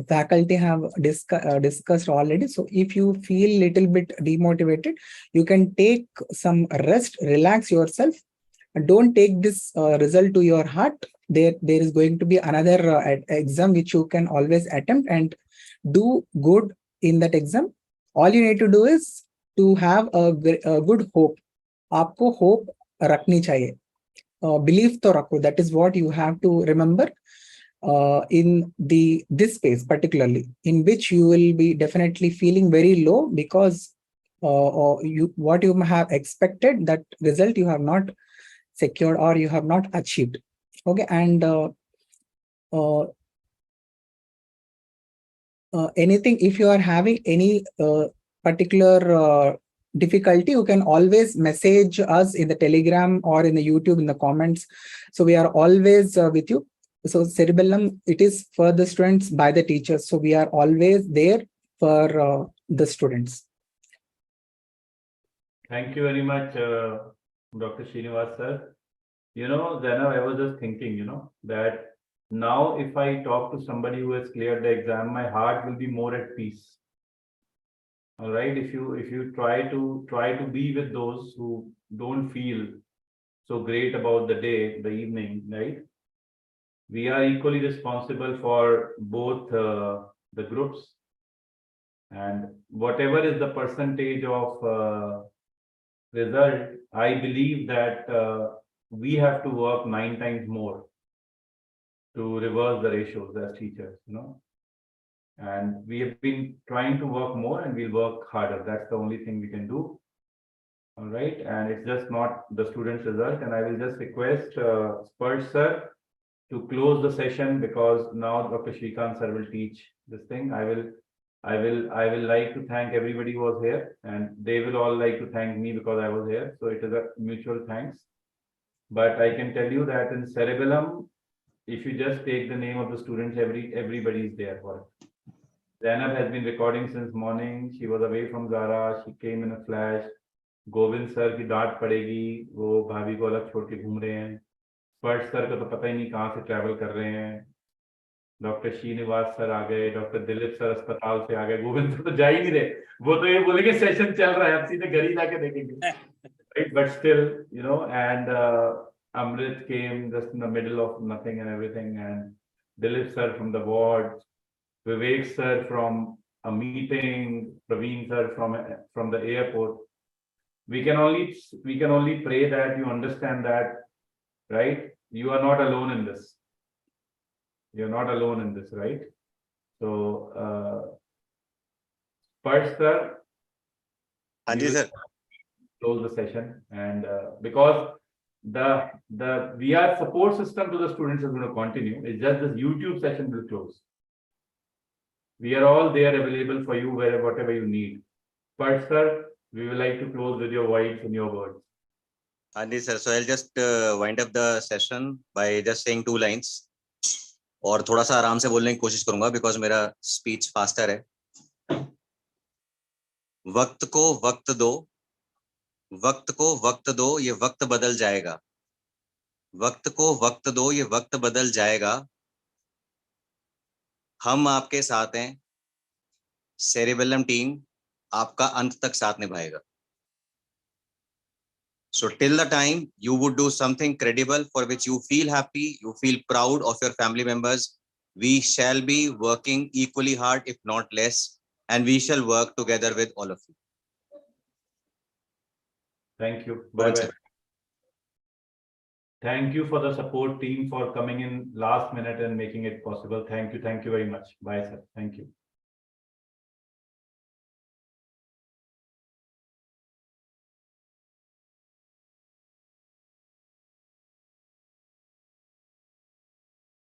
faculty have discussed already, so if you feel little bit demotivated, you can take some rest, relax yourself. Don't take this result to your heart. There is going to be another exam which you can always attempt and do good in that exam. All you need to do is to have a good hope. आपको hope रखनी चाहिए. Belief to rakho, that is what you have to remember. in this space particularly, in which you will be definitely feeling very low because or what you have expected, that result you have not secured or you have not achieved. Okay, and anything, if you are having any particular difficulty, you can always message us in the Telegram or in the YouTube in the comments. So we are always with you. So Cerebellum, it is for the students by the teachers. So we are always there for the students. Thank you very much, Dr. Srinivas sir. You know, Zainab, I was just thinking, you know, that now if I talk to somebody who has cleared the exam, my heart will be more at peace. All right, if you try to be with those who don't feel so great about the day, the evening, right? We are equally responsible for both the groups, and whatever is the percentage of result, I believe that we have to work 9 times more to reverse the ratios as teachers, you know. And we have been trying to work more, and we'll work harder. That's the only thing we can do. All right, and it's just not the students' result. And I will just request Spurs sir to close the session, because now Dr. Shrikant sir will teach this thing. I will like to thank everybody who was here, and they will all like to thank me because I was here. So it is a mutual thanks. But I can tell you that in Cerebellum, if you just take the name of the students, everybody is there for it. Zainab has been recording since morning. She was away from Zara. She came in a flash. Govind sir की डांट पड़ेगी, वो भाभी को अलग छोड़ के घूम रहे हैं. स्पर्श सर को तो पता ही नहीं कहाँ से ट्रैवल कर रहे हैं. डॉक्टर श्रीनिवास सर आ गए, डॉक्टर दिलीप सर अस्पताल से आ गए. गोविंद सर तो जा ही नहीं रहे, वो तो ये बोलेंगे सेशन चल रहा है, अब सीधे घर ही जाके देखेंगे. Right, but still, you know, and Amrit came just in the middle of nothing and everything, and Dilip sir from the ward, Vivek sir from a meeting, Praveen sir from the airport. We can only pray that you understand that, right? You are not alone in this. You're not alone in this, right? So, first, sir, close the session, and because the VR support system to the students is going to continue. It's just this YouTube session will close. We are all there available for you whatever you need. First, sir, we would like to close with your voice and your words. Andy sir, so I'll just wind up the session by just saying 2 lines. और थोड़ा सा आराम से बोलने की कोशिश करूंगा because मेरा speech faster है. वक्त को वक्त दो, वक्त को वक्त दो, ये वक्त बदल जाएगा. वक्त को वक्त दो, ये वक्त बदल जाएगा. हम आपके साथ हैं. सेरेबेलम टीम आपका अंत तक साथ निभाएगा. So till the time you would do something credible for which you feel happy, you feel proud of your family members, we shall be working equally hard, if not less, and we shall work together with all of you. Thank you. Bye-bye. Thank you for the support team for coming in last minute and making it possible. Thank you very much. Bye, sir. Thank you.